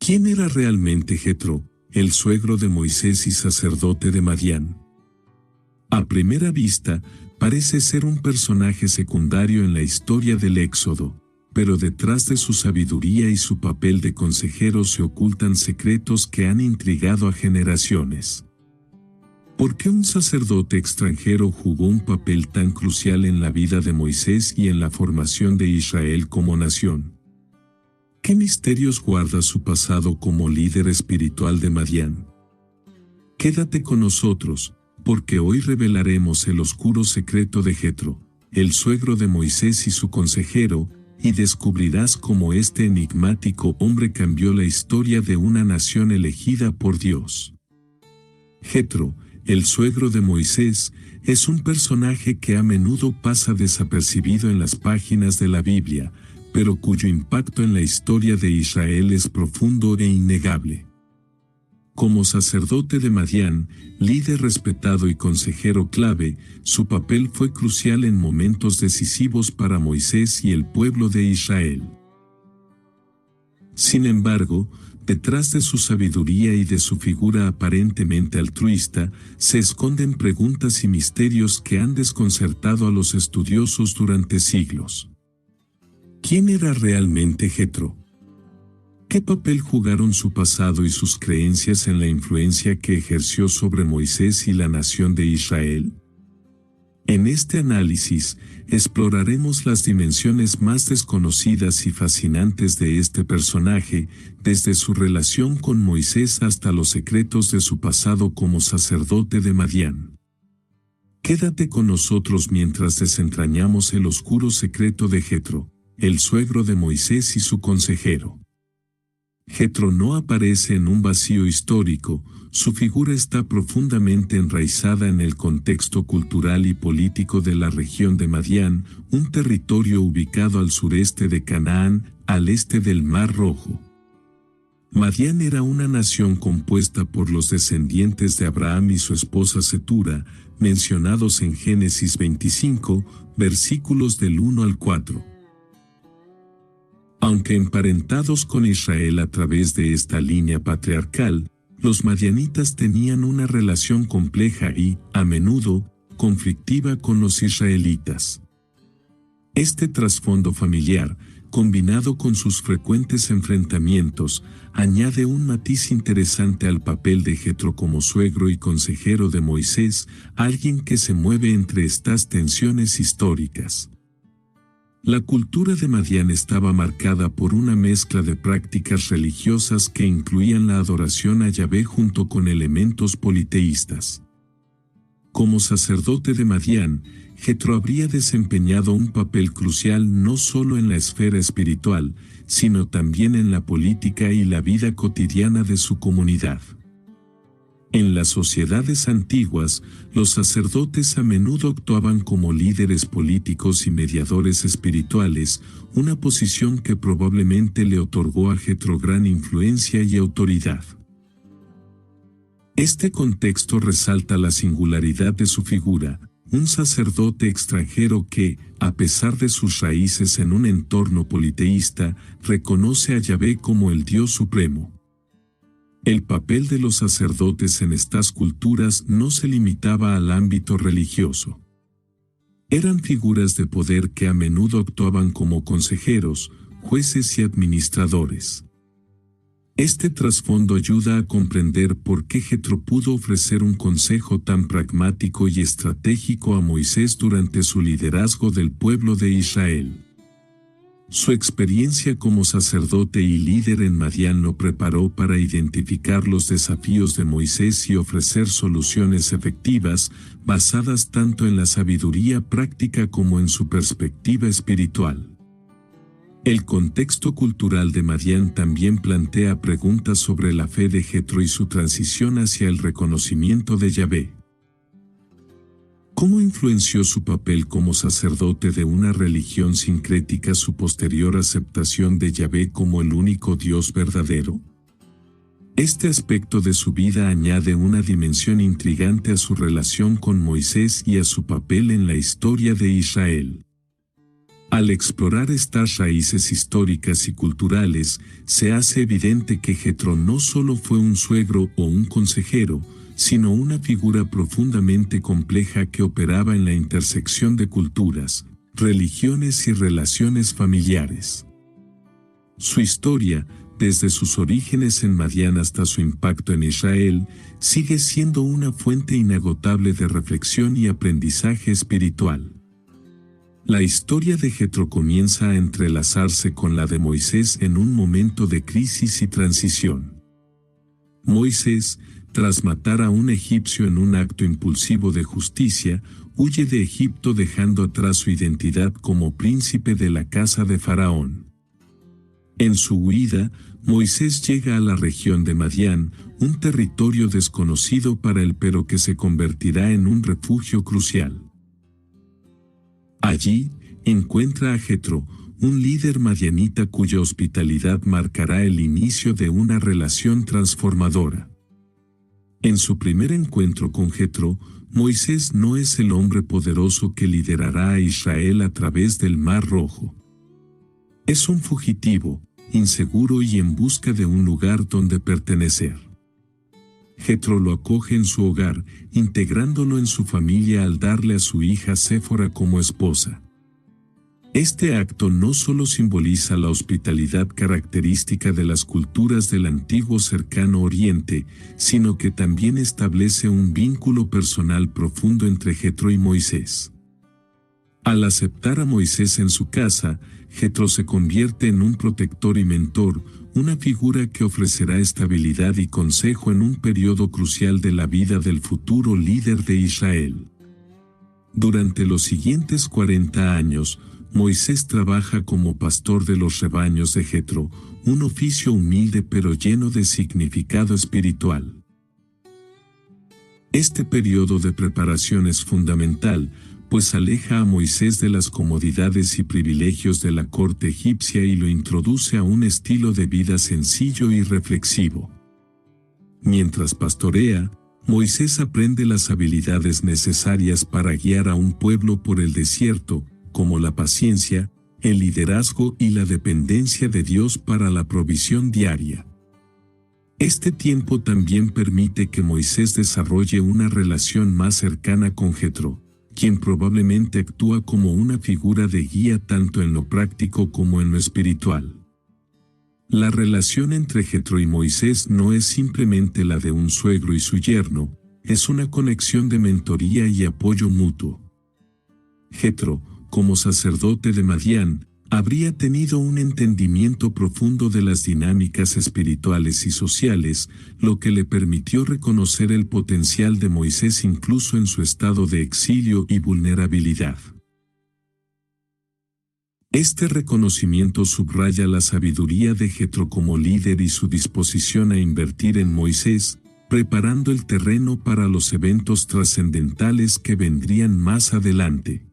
¿Quién era realmente Jetro, el suegro de Moisés y sacerdote de Madián? A primera vista, parece ser un personaje secundario en la historia del Éxodo, pero detrás de su sabiduría y su papel de consejero se ocultan secretos que han intrigado a generaciones. ¿Por qué un sacerdote extranjero jugó un papel tan crucial en la vida de Moisés y en la formación de Israel como nación? ¿Qué misterios guarda su pasado como líder espiritual de Madián? Quédate con nosotros, porque hoy revelaremos el oscuro secreto de Jetro, el suegro de Moisés y su consejero, y descubrirás cómo este enigmático hombre cambió la historia de una nación elegida por Dios. Jetro, el suegro de Moisés, es un personaje que a menudo pasa desapercibido en las páginas de la Biblia, pero cuyo impacto en la historia de Israel es profundo e innegable. Como sacerdote de Madián, líder respetado y consejero clave, su papel fue crucial en momentos decisivos para Moisés y el pueblo de Israel. Sin embargo, detrás de su sabiduría y de su figura aparentemente altruista, se esconden preguntas y misterios que han desconcertado a los estudiosos durante siglos. ¿Quién era realmente Jetro? ¿Qué papel jugaron su pasado y sus creencias en la influencia que ejerció sobre Moisés y la nación de Israel? En este análisis, exploraremos las dimensiones más desconocidas y fascinantes de este personaje, desde su relación con Moisés hasta los secretos de su pasado como sacerdote de Madián. Quédate con nosotros mientras desentrañamos el oscuro secreto de Jetro, el suegro de Moisés y su consejero. Jetro no aparece en un vacío histórico, su figura está profundamente enraizada en el contexto cultural y político de la región de Madián, un territorio ubicado al sureste de Canaán, al este del Mar Rojo. Madián era una nación compuesta por los descendientes de Abraham y su esposa Cetura, mencionados en Génesis 25, versículos del 1 al 4. Aunque emparentados con Israel a través de esta línea patriarcal, los madianitas tenían una relación compleja y, a menudo, conflictiva con los israelitas. Este trasfondo familiar, combinado con sus frecuentes enfrentamientos, añade un matiz interesante al papel de Jetro como suegro y consejero de Moisés, alguien que se mueve entre estas tensiones históricas. La cultura de Madián estaba marcada por una mezcla de prácticas religiosas que incluían la adoración a Yahvé junto con elementos politeístas. Como sacerdote de Madián, Jetro habría desempeñado un papel crucial no solo en la esfera espiritual, sino también en la política y la vida cotidiana de su comunidad. En las sociedades antiguas, los sacerdotes a menudo actuaban como líderes políticos y mediadores espirituales, una posición que probablemente le otorgó a Jetro gran influencia y autoridad. Este contexto resalta la singularidad de su figura, un sacerdote extranjero que, a pesar de sus raíces en un entorno politeísta, reconoce a Yahvé como el Dios supremo. El papel de los sacerdotes en estas culturas no se limitaba al ámbito religioso. Eran figuras de poder que a menudo actuaban como consejeros, jueces y administradores. Este trasfondo ayuda a comprender por qué Jetro pudo ofrecer un consejo tan pragmático y estratégico a Moisés durante su liderazgo del pueblo de Israel. Su experiencia como sacerdote y líder en Madián lo preparó para identificar los desafíos de Moisés y ofrecer soluciones efectivas, basadas tanto en la sabiduría práctica como en su perspectiva espiritual. El contexto cultural de Madián también plantea preguntas sobre la fe de Jetro y su transición hacia el reconocimiento de Yahvé. ¿Cómo influenció su papel como sacerdote de una religión sincrética su posterior aceptación de Yahvé como el único Dios verdadero? Este aspecto de su vida añade una dimensión intrigante a su relación con Moisés y a su papel en la historia de Israel. Al explorar estas raíces históricas y culturales, se hace evidente que Jetro no solo fue un suegro o un consejero, sino una figura profundamente compleja que operaba en la intersección de culturas, religiones y relaciones familiares. Su historia, desde sus orígenes en Madián hasta su impacto en Israel, sigue siendo una fuente inagotable de reflexión y aprendizaje espiritual. La historia de Jetro comienza a entrelazarse con la de Moisés en un momento de crisis y transición. Moisés, tras matar a un egipcio en un acto impulsivo de justicia, huye de Egipto dejando atrás su identidad como príncipe de la casa de Faraón. En su huida, Moisés llega a la región de Madián, un territorio desconocido para él pero que se convertirá en un refugio crucial. Allí, encuentra a Jetro, un líder madianita cuya hospitalidad marcará el inicio de una relación transformadora. En su primer encuentro con Jetro, Moisés no es el hombre poderoso que liderará a Israel a través del Mar Rojo. Es un fugitivo, inseguro y en busca de un lugar donde pertenecer. Jetro lo acoge en su hogar, integrándolo en su familia al darle a su hija Séfora como esposa. Este acto no solo simboliza la hospitalidad característica de las culturas del antiguo Cercano Oriente, sino que también establece un vínculo personal profundo entre Jetro y Moisés. Al aceptar a Moisés en su casa, Jetro se convierte en un protector y mentor, una figura que ofrecerá estabilidad y consejo en un periodo crucial de la vida del futuro líder de Israel. Durante los siguientes 40 años, Moisés trabaja como pastor de los rebaños de Jetro, un oficio humilde pero lleno de significado espiritual. Este periodo de preparación es fundamental, pues aleja a Moisés de las comodidades y privilegios de la corte egipcia y lo introduce a un estilo de vida sencillo y reflexivo. Mientras pastorea, Moisés aprende las habilidades necesarias para guiar a un pueblo por el desierto, como la paciencia, el liderazgo y la dependencia de Dios para la provisión diaria. Este tiempo también permite que Moisés desarrolle una relación más cercana con Jetro, quien probablemente actúa como una figura de guía tanto en lo práctico como en lo espiritual. La relación entre Jetro y Moisés no es simplemente la de un suegro y su yerno, es una conexión de mentoría y apoyo mutuo. Jetro, como sacerdote de Madián, habría tenido un entendimiento profundo de las dinámicas espirituales y sociales, lo que le permitió reconocer el potencial de Moisés incluso en su estado de exilio y vulnerabilidad. Este reconocimiento subraya la sabiduría de Jetro como líder y su disposición a invertir en Moisés, preparando el terreno para los eventos trascendentales que vendrían más adelante.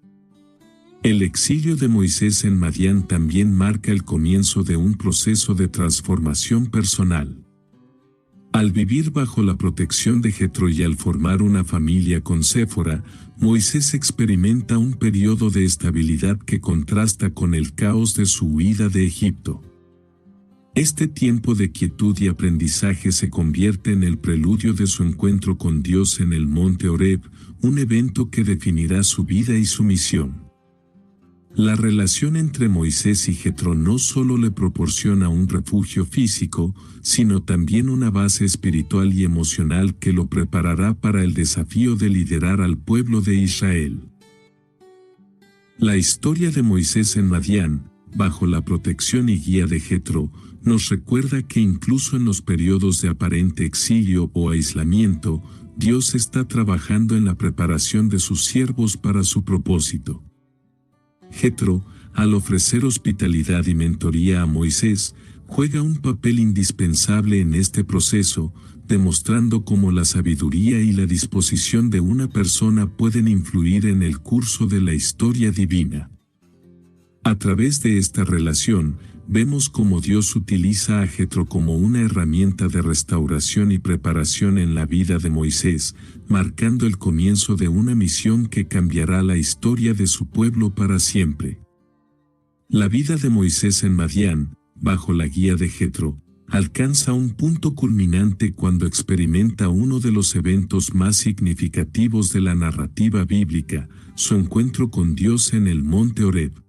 El exilio de Moisés en Madián también marca el comienzo de un proceso de transformación personal. Al vivir bajo la protección de Jetro y al formar una familia con Séfora, Moisés experimenta un periodo de estabilidad que contrasta con el caos de su huida de Egipto. Este tiempo de quietud y aprendizaje se convierte en el preludio de su encuentro con Dios en el monte Horeb, un evento que definirá su vida y su misión. La relación entre Moisés y Jetro no solo le proporciona un refugio físico, sino también una base espiritual y emocional que lo preparará para el desafío de liderar al pueblo de Israel. La historia de Moisés en Madián, bajo la protección y guía de Jetro, nos recuerda que incluso en los periodos de aparente exilio o aislamiento, Dios está trabajando en la preparación de sus siervos para su propósito. Jetro, al ofrecer hospitalidad y mentoría a Moisés, juega un papel indispensable en este proceso, demostrando cómo la sabiduría y la disposición de una persona pueden influir en el curso de la historia divina. A través de esta relación, vemos cómo Dios utiliza a Jetro como una herramienta de restauración y preparación en la vida de Moisés, marcando el comienzo de una misión que cambiará la historia de su pueblo para siempre. La vida de Moisés en Madián, bajo la guía de Jetro, alcanza un punto culminante cuando experimenta uno de los eventos más significativos de la narrativa bíblica, su encuentro con Dios en el monte Horeb.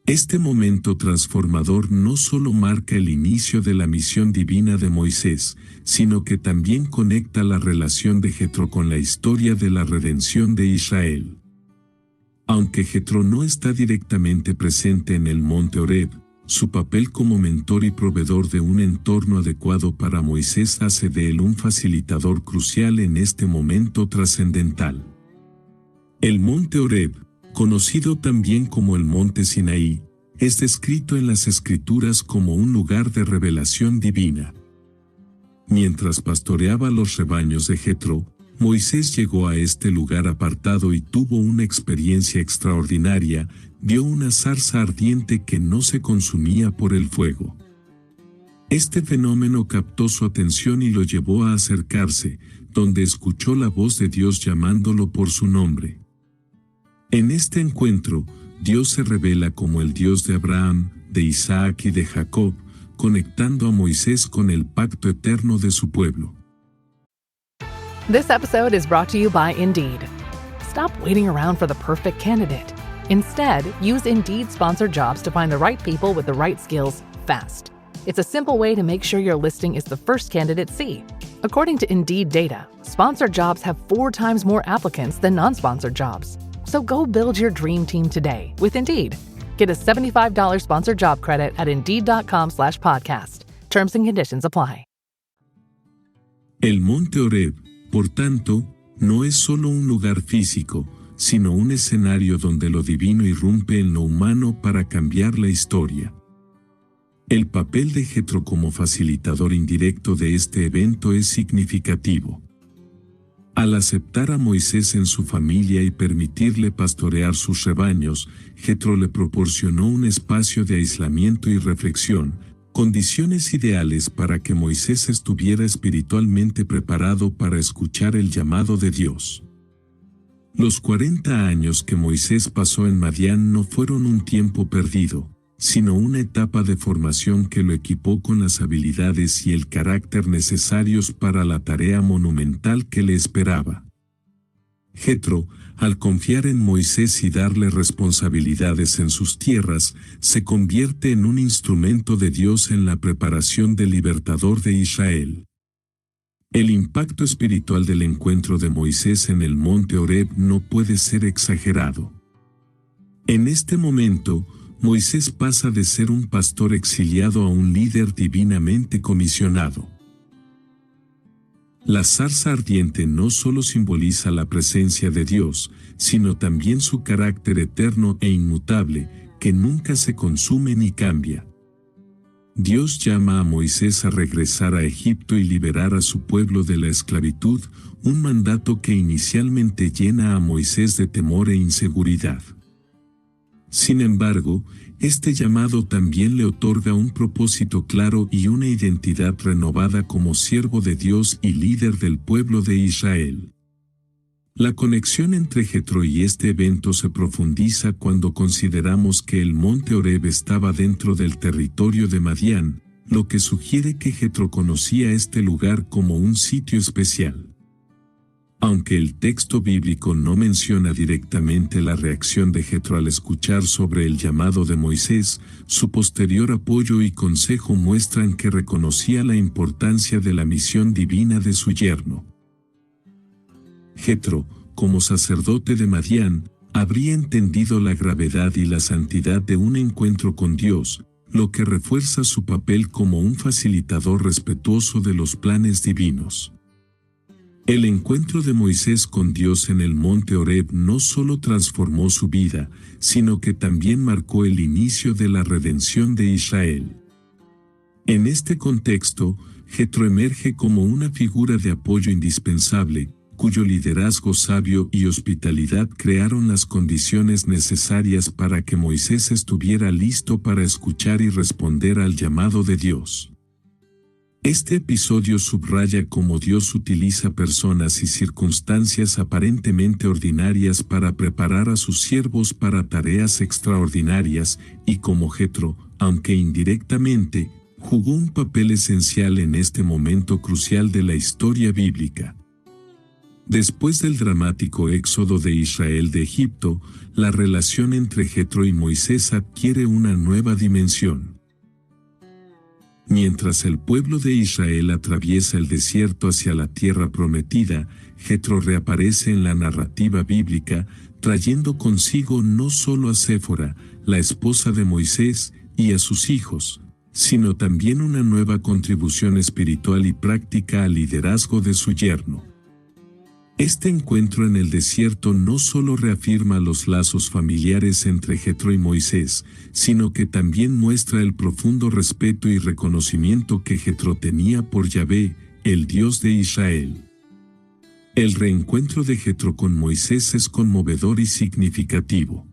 Este momento transformador no solo marca el inicio de la misión divina de Moisés, sino que también conecta la relación de Jetro con la historia de la redención de Israel. Aunque Jetro no está directamente presente en el monte Horeb, su papel como mentor y proveedor de un entorno adecuado para Moisés hace de él un facilitador crucial en este momento trascendental. El monte Horeb, conocido también como el monte Sinaí, es descrito en las Escrituras como un lugar de revelación divina. Mientras pastoreaba los rebaños de Jetro, Moisés llegó a este lugar apartado y tuvo una experiencia extraordinaria. Vio una zarza ardiente que no se consumía por el fuego. Este fenómeno captó su atención y lo llevó a acercarse, donde escuchó la voz de Dios llamándolo por su nombre. En este encuentro, Dios se revela como el Dios de Abraham, de Isaac y de Jacob, conectando a Moisés con el pacto eterno de su pueblo. This episode is brought to you by Indeed. Stop waiting around for the perfect candidate. Instead, use Indeed sponsored jobs to find the right people with the right skills fast. It's a simple way to make sure your listing is the first candidates see. According to Indeed data, sponsored jobs have 4 times more applicants than non-sponsored jobs. So go build your dream team today with Indeed. Get a $75 sponsored job credit at Indeed.com/podcast. Terms and conditions apply. El monte Horeb, por tanto, no es solo un lugar físico, sino un escenario donde lo divino irrumpe en lo humano para cambiar la historia. El papel de Jetro como facilitador indirecto de este evento es significativo. Al aceptar a Moisés en su familia y permitirle pastorear sus rebaños, Jetro le proporcionó un espacio de aislamiento y reflexión, condiciones ideales para que Moisés estuviera espiritualmente preparado para escuchar el llamado de Dios. Los 40 años que Moisés pasó en Madián no fueron un tiempo perdido, sino una etapa de formación que lo equipó con las habilidades y el carácter necesarios para la tarea monumental que le esperaba. Jetro, al confiar en Moisés y darle responsabilidades en sus tierras, se convierte en un instrumento de Dios en la preparación del libertador de Israel. El impacto espiritual del encuentro de Moisés en el monte Horeb no puede ser exagerado. En este momento, Moisés pasa de ser un pastor exiliado a un líder divinamente comisionado. La zarza ardiente no solo simboliza la presencia de Dios, sino también su carácter eterno e inmutable, que nunca se consume ni cambia. Dios llama a Moisés a regresar a Egipto y liberar a su pueblo de la esclavitud, un mandato que inicialmente llena a Moisés de temor e inseguridad. Sin embargo, este llamado también le otorga un propósito claro y una identidad renovada como siervo de Dios y líder del pueblo de Israel. La conexión entre Jetro y este evento se profundiza cuando consideramos que el monte Horeb estaba dentro del territorio de Madián, lo que sugiere que Jetro conocía este lugar como un sitio especial. Aunque el texto bíblico no menciona directamente la reacción de Jetro al escuchar sobre el llamado de Moisés, su posterior apoyo y consejo muestran que reconocía la importancia de la misión divina de su yerno. Jetro, como sacerdote de Madián, habría entendido la gravedad y la santidad de un encuentro con Dios, lo que refuerza su papel como un facilitador respetuoso de los planes divinos. El encuentro de Moisés con Dios en el monte Horeb no solo transformó su vida, sino que también marcó el inicio de la redención de Israel. En este contexto, Jetro emerge como una figura de apoyo indispensable, cuyo liderazgo sabio y hospitalidad crearon las condiciones necesarias para que Moisés estuviera listo para escuchar y responder al llamado de Dios. Este episodio subraya cómo Dios utiliza personas y circunstancias aparentemente ordinarias para preparar a sus siervos para tareas extraordinarias y cómo Jetro, aunque indirectamente, jugó un papel esencial en este momento crucial de la historia bíblica. Después del dramático éxodo de Israel de Egipto, la relación entre Jetro y Moisés adquiere una nueva dimensión. Mientras el pueblo de Israel atraviesa el desierto hacia la tierra prometida, Jetro reaparece en la narrativa bíblica, trayendo consigo no solo a Séfora, la esposa de Moisés, y a sus hijos, sino también una nueva contribución espiritual y práctica al liderazgo de su yerno. Este encuentro en el desierto no solo reafirma los lazos familiares entre Jetro y Moisés, sino que también muestra el profundo respeto y reconocimiento que Jetro tenía por Yahvé, el Dios de Israel. El reencuentro de Jetro con Moisés es conmovedor y significativo.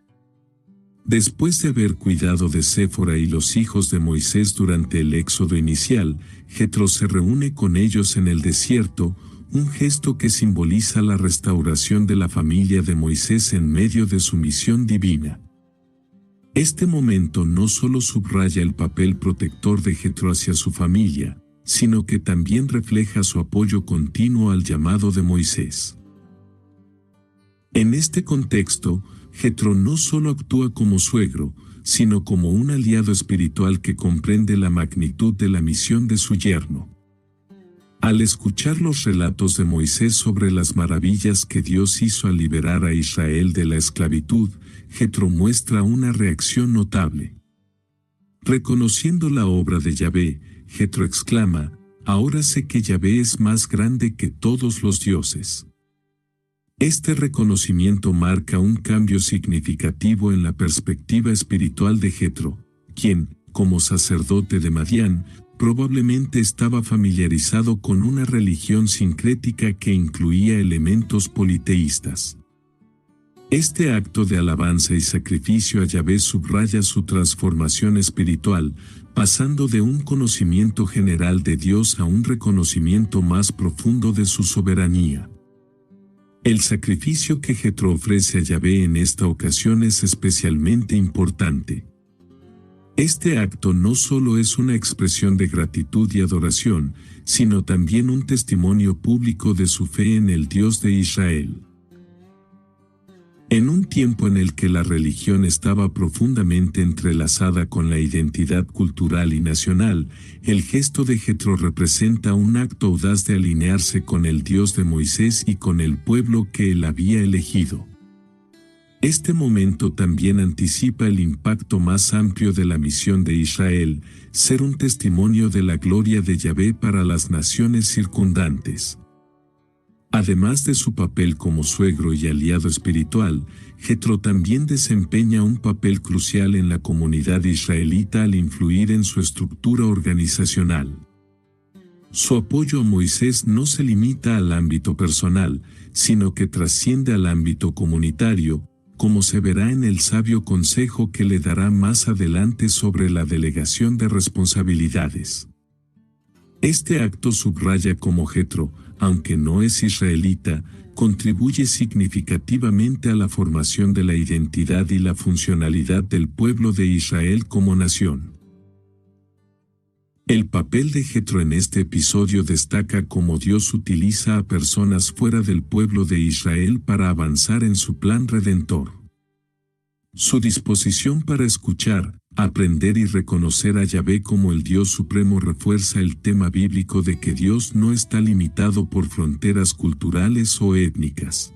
Después de haber cuidado de Séfora y los hijos de Moisés durante el éxodo inicial, Jetro se reúne con ellos en el desierto, un gesto que simboliza la restauración de la familia de Moisés en medio de su misión divina. Este momento no solo subraya el papel protector de Jetro hacia su familia, sino que también refleja su apoyo continuo al llamado de Moisés. En este contexto, Jetro no solo actúa como suegro, sino como un aliado espiritual que comprende la magnitud de la misión de su yerno. Al escuchar los relatos de Moisés sobre las maravillas que Dios hizo al liberar a Israel de la esclavitud, Jetro muestra una reacción notable. Reconociendo la obra de Yahvé, Jetro exclama: «Ahora sé que Yahvé es más grande que todos los dioses». Este reconocimiento marca un cambio significativo en la perspectiva espiritual de Jetro, quien, como sacerdote de Madián, probablemente estaba familiarizado con una religión sincrética que incluía elementos politeístas. Este acto de alabanza y sacrificio a Yahvé subraya su transformación espiritual, pasando de un conocimiento general de Dios a un reconocimiento más profundo de su soberanía. El sacrificio que Jetro ofrece a Yahvé en esta ocasión es especialmente importante. Este acto no solo es una expresión de gratitud y adoración, sino también un testimonio público de su fe en el Dios de Israel. En un tiempo en el que la religión estaba profundamente entrelazada con la identidad cultural y nacional, el gesto de Jetro representa un acto audaz de alinearse con el Dios de Moisés y con el pueblo que él había elegido. Este momento también anticipa el impacto más amplio de la misión de Israel, ser un testimonio de la gloria de Yahvé para las naciones circundantes. Además de su papel como suegro y aliado espiritual, Jetro también desempeña un papel crucial en la comunidad israelita al influir en su estructura organizacional. Su apoyo a Moisés no se limita al ámbito personal, sino que trasciende al ámbito comunitario, como se verá en el sabio consejo que le dará más adelante sobre la delegación de responsabilidades. Este acto subraya cómo Jetro, aunque no es israelita, contribuye significativamente a la formación de la identidad y la funcionalidad del pueblo de Israel como nación. El papel de Jetro en este episodio destaca cómo Dios utiliza a personas fuera del pueblo de Israel para avanzar en su plan redentor. Su disposición para escuchar, aprender y reconocer a Yahvé como el Dios supremo refuerza el tema bíblico de que Dios no está limitado por fronteras culturales o étnicas.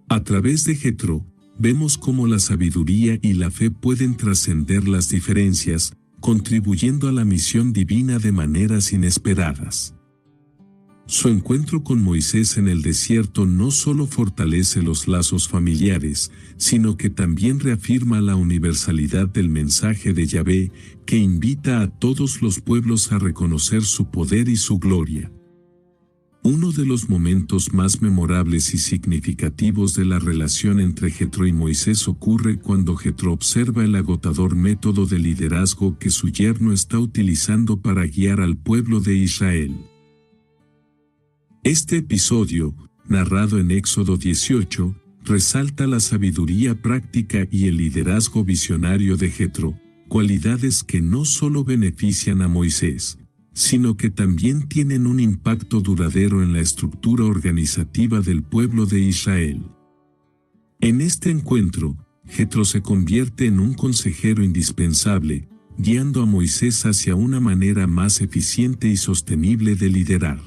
A través de Jetro, vemos cómo la sabiduría y la fe pueden trascender las diferencias, contribuyendo a la misión divina de maneras inesperadas. Su encuentro con Moisés en el desierto no solo fortalece los lazos familiares, sino que también reafirma la universalidad del mensaje de Yahvé, que invita a todos los pueblos a reconocer su poder y su gloria. Uno de los momentos más memorables y significativos de la relación entre Jetro y Moisés ocurre cuando Jetro observa el agotador método de liderazgo que su yerno está utilizando para guiar al pueblo de Israel. Este episodio, narrado en Éxodo 18, resalta la sabiduría práctica y el liderazgo visionario de Jetro, cualidades que no solo benefician a Moisés, sino que también tienen un impacto duradero en la estructura organizativa del pueblo de Israel. En este encuentro, Jetro se convierte en un consejero indispensable, guiando a Moisés hacia una manera más eficiente y sostenible de liderar.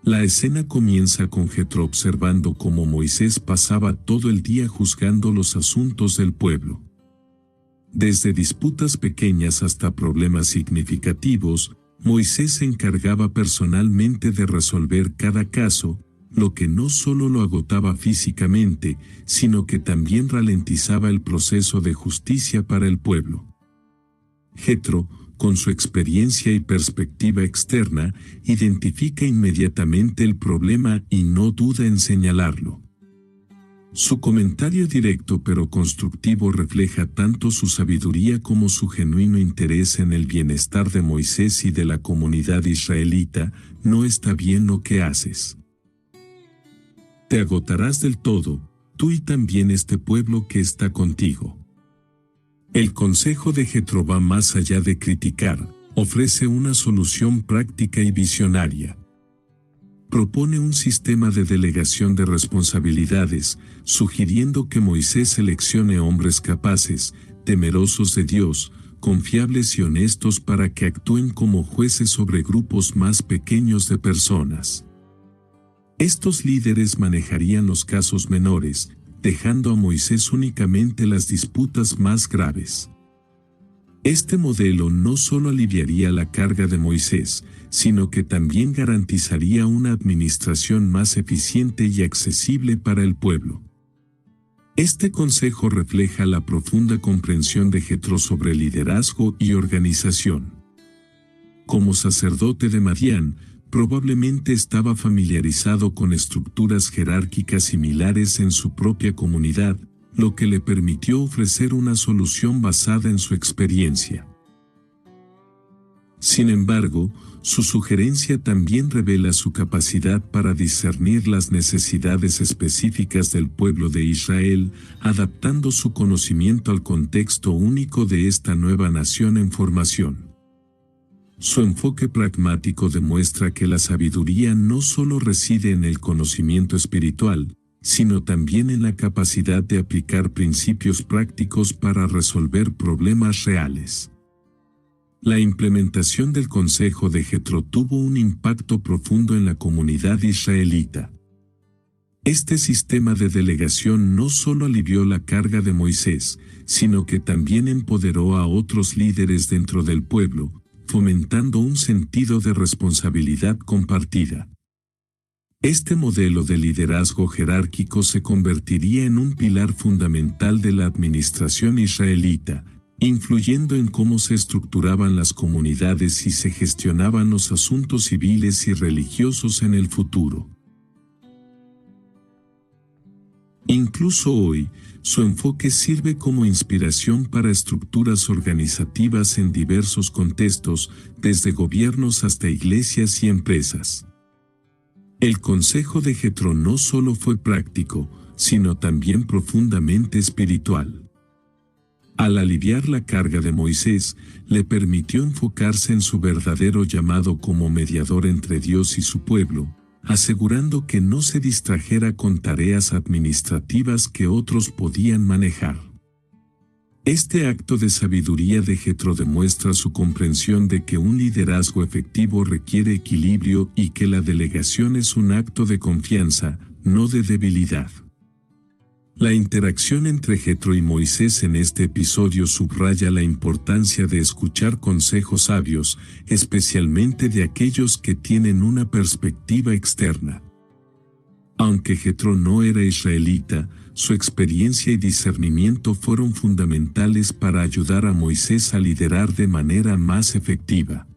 La escena comienza con Jetro observando cómo Moisés pasaba todo el día juzgando los asuntos del pueblo. Desde disputas pequeñas hasta problemas significativos, Moisés se encargaba personalmente de resolver cada caso, lo que no solo lo agotaba físicamente, sino que también ralentizaba el proceso de justicia para el pueblo. Jetro, con su experiencia y perspectiva externa, identifica inmediatamente el problema y no duda en señalarlo. Su comentario directo pero constructivo refleja tanto su sabiduría como su genuino interés en el bienestar de Moisés y de la comunidad israelita. No está bien lo que haces. Te agotarás del todo, tú y también este pueblo que está contigo. El consejo de Jetro va más allá de criticar, ofrece una solución práctica y visionaria. Propone un sistema de delegación de responsabilidades, sugiriendo que Moisés seleccione hombres capaces, temerosos de Dios, confiables y honestos para que actúen como jueces sobre grupos más pequeños de personas. Estos líderes manejarían los casos menores, dejando a Moisés únicamente las disputas más graves. Este modelo no solo aliviaría la carga de Moisés, sino que también garantizaría una administración más eficiente y accesible para el pueblo. Este consejo refleja la profunda comprensión de Jetro sobre liderazgo y organización. Como sacerdote de Madián, probablemente estaba familiarizado con estructuras jerárquicas similares en su propia comunidad, lo que le permitió ofrecer una solución basada en su experiencia. Sin embargo, su sugerencia también revela su capacidad para discernir las necesidades específicas del pueblo de Israel, adaptando su conocimiento al contexto único de esta nueva nación en formación. Su enfoque pragmático demuestra que la sabiduría no solo reside en el conocimiento espiritual, sino también en la capacidad de aplicar principios prácticos para resolver problemas reales. La implementación del consejo de Jetro tuvo un impacto profundo en la comunidad israelita. Este sistema de delegación no solo alivió la carga de Moisés, sino que también empoderó a otros líderes dentro del pueblo, fomentando un sentido de responsabilidad compartida. Este modelo de liderazgo jerárquico se convertiría en un pilar fundamental de la administración israelita, influyendo en cómo se estructuraban las comunidades y se gestionaban los asuntos civiles y religiosos en el futuro. Incluso hoy, su enfoque sirve como inspiración para estructuras organizativas en diversos contextos, desde gobiernos hasta iglesias y empresas. El consejo de Jetro no solo fue práctico, sino también profundamente espiritual. Al aliviar la carga de Moisés, le permitió enfocarse en su verdadero llamado como mediador entre Dios y su pueblo, asegurando que no se distrajera con tareas administrativas que otros podían manejar. Este acto de sabiduría de Jetro demuestra su comprensión de que un liderazgo efectivo requiere equilibrio y que la delegación es un acto de confianza, no de debilidad. La interacción entre Jetro y Moisés en este episodio subraya la importancia de escuchar consejos sabios, especialmente de aquellos que tienen una perspectiva externa. Aunque Jetro no era israelita, su experiencia y discernimiento fueron fundamentales para ayudar a Moisés a liderar de manera más efectiva.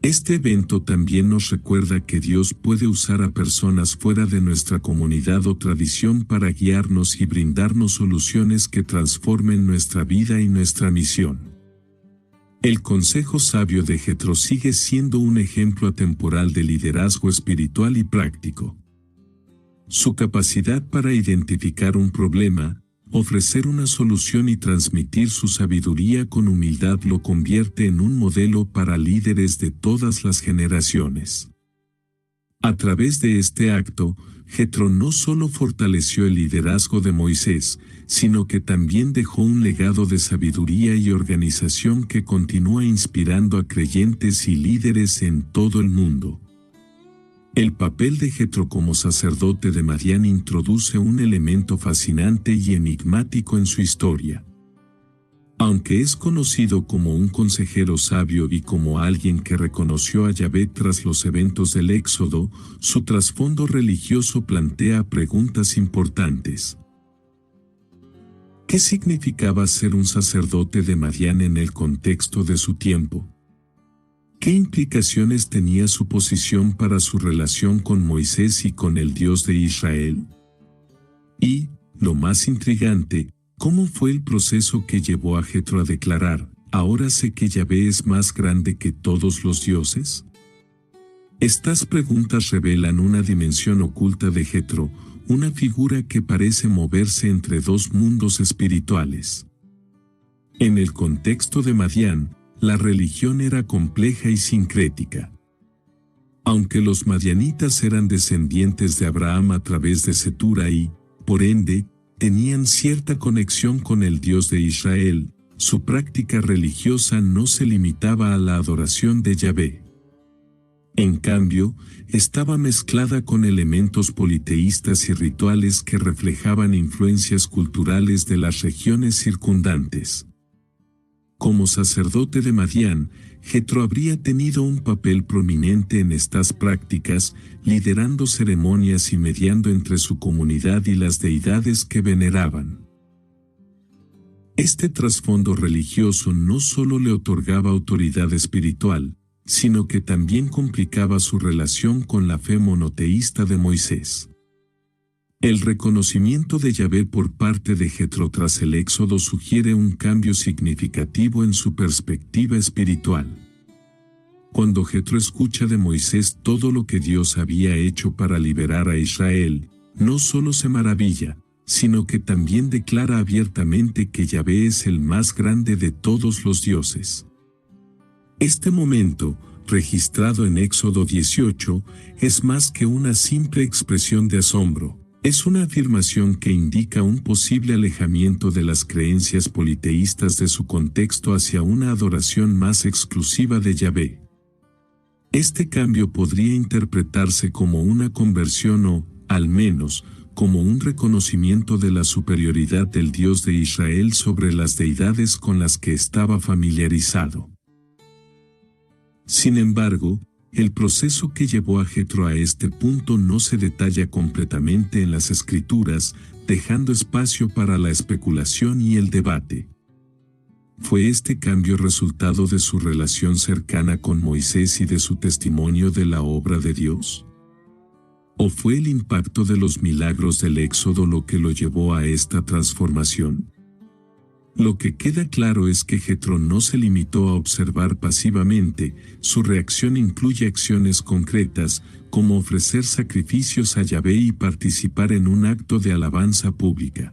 Este evento también nos recuerda que Dios puede usar a personas fuera de nuestra comunidad o tradición para guiarnos y brindarnos soluciones que transformen nuestra vida y nuestra misión. El consejo sabio de Jethro sigue siendo un ejemplo atemporal de liderazgo espiritual y práctico. Su capacidad para identificar un problema, ofrecer una solución y transmitir su sabiduría con humildad lo convierte en un modelo para líderes de todas las generaciones. A través de este acto, Jethro no solo fortaleció el liderazgo de Moisés, sino que también dejó un legado de sabiduría y organización que continúa inspirando a creyentes y líderes en todo el mundo. El papel de Jethro como sacerdote de Madián introduce un elemento fascinante y enigmático en su historia. Aunque es conocido como un consejero sabio y como alguien que reconoció a Yahvé tras los eventos del Éxodo, su trasfondo religioso plantea preguntas importantes. ¿Qué significaba ser un sacerdote de Madián en el contexto de su tiempo? ¿Qué implicaciones tenía su posición para su relación con Moisés y con el Dios de Israel? Y, lo más intrigante, ¿cómo fue el proceso que llevó a Jethro a declarar, ahora sé que Yahvé es más grande que todos los dioses? Estas preguntas revelan una dimensión oculta de Jethro, una figura que parece moverse entre dos mundos espirituales. En el contexto de Madián, la religión era compleja y sincrética. Aunque los madianitas eran descendientes de Abraham a través de Cetura y, por ende, tenían cierta conexión con el Dios de Israel, su práctica religiosa no se limitaba a la adoración de Yahvé. En cambio, estaba mezclada con elementos politeístas y rituales que reflejaban influencias culturales de las regiones circundantes. Como sacerdote de Madián, Jethro habría tenido un papel prominente en estas prácticas, liderando ceremonias y mediando entre su comunidad y las deidades que veneraban. Este trasfondo religioso no solo le otorgaba autoridad espiritual, sino que también complicaba su relación con la fe monoteísta de Moisés. El reconocimiento de Yahvé por parte de Jethro tras el Éxodo sugiere un cambio significativo en su perspectiva espiritual. Cuando Jethro escucha de Moisés todo lo que Dios había hecho para liberar a Israel, no solo se maravilla, sino que también declara abiertamente que Yahvé es el más grande de todos los dioses. Este momento, registrado en Éxodo 18, es más que una simple expresión de asombro. Es una afirmación que indica un posible alejamiento de las creencias politeístas de su contexto hacia una adoración más exclusiva de Yahvé. Este cambio podría interpretarse como una conversión o, al menos, como un reconocimiento de la superioridad del Dios de Israel sobre las deidades con las que estaba familiarizado. Sin embargo, el proceso que llevó a Jethro a este punto no se detalla completamente en las Escrituras, dejando espacio para la especulación y el debate. ¿Fue este cambio resultado de su relación cercana con Moisés y de su testimonio de la obra de Dios? ¿O fue el impacto de los milagros del Éxodo lo que lo llevó a esta transformación? Lo que queda claro es que Jethro no se limitó a observar pasivamente, su reacción incluye acciones concretas, como ofrecer sacrificios a Yahvé y participar en un acto de alabanza pública.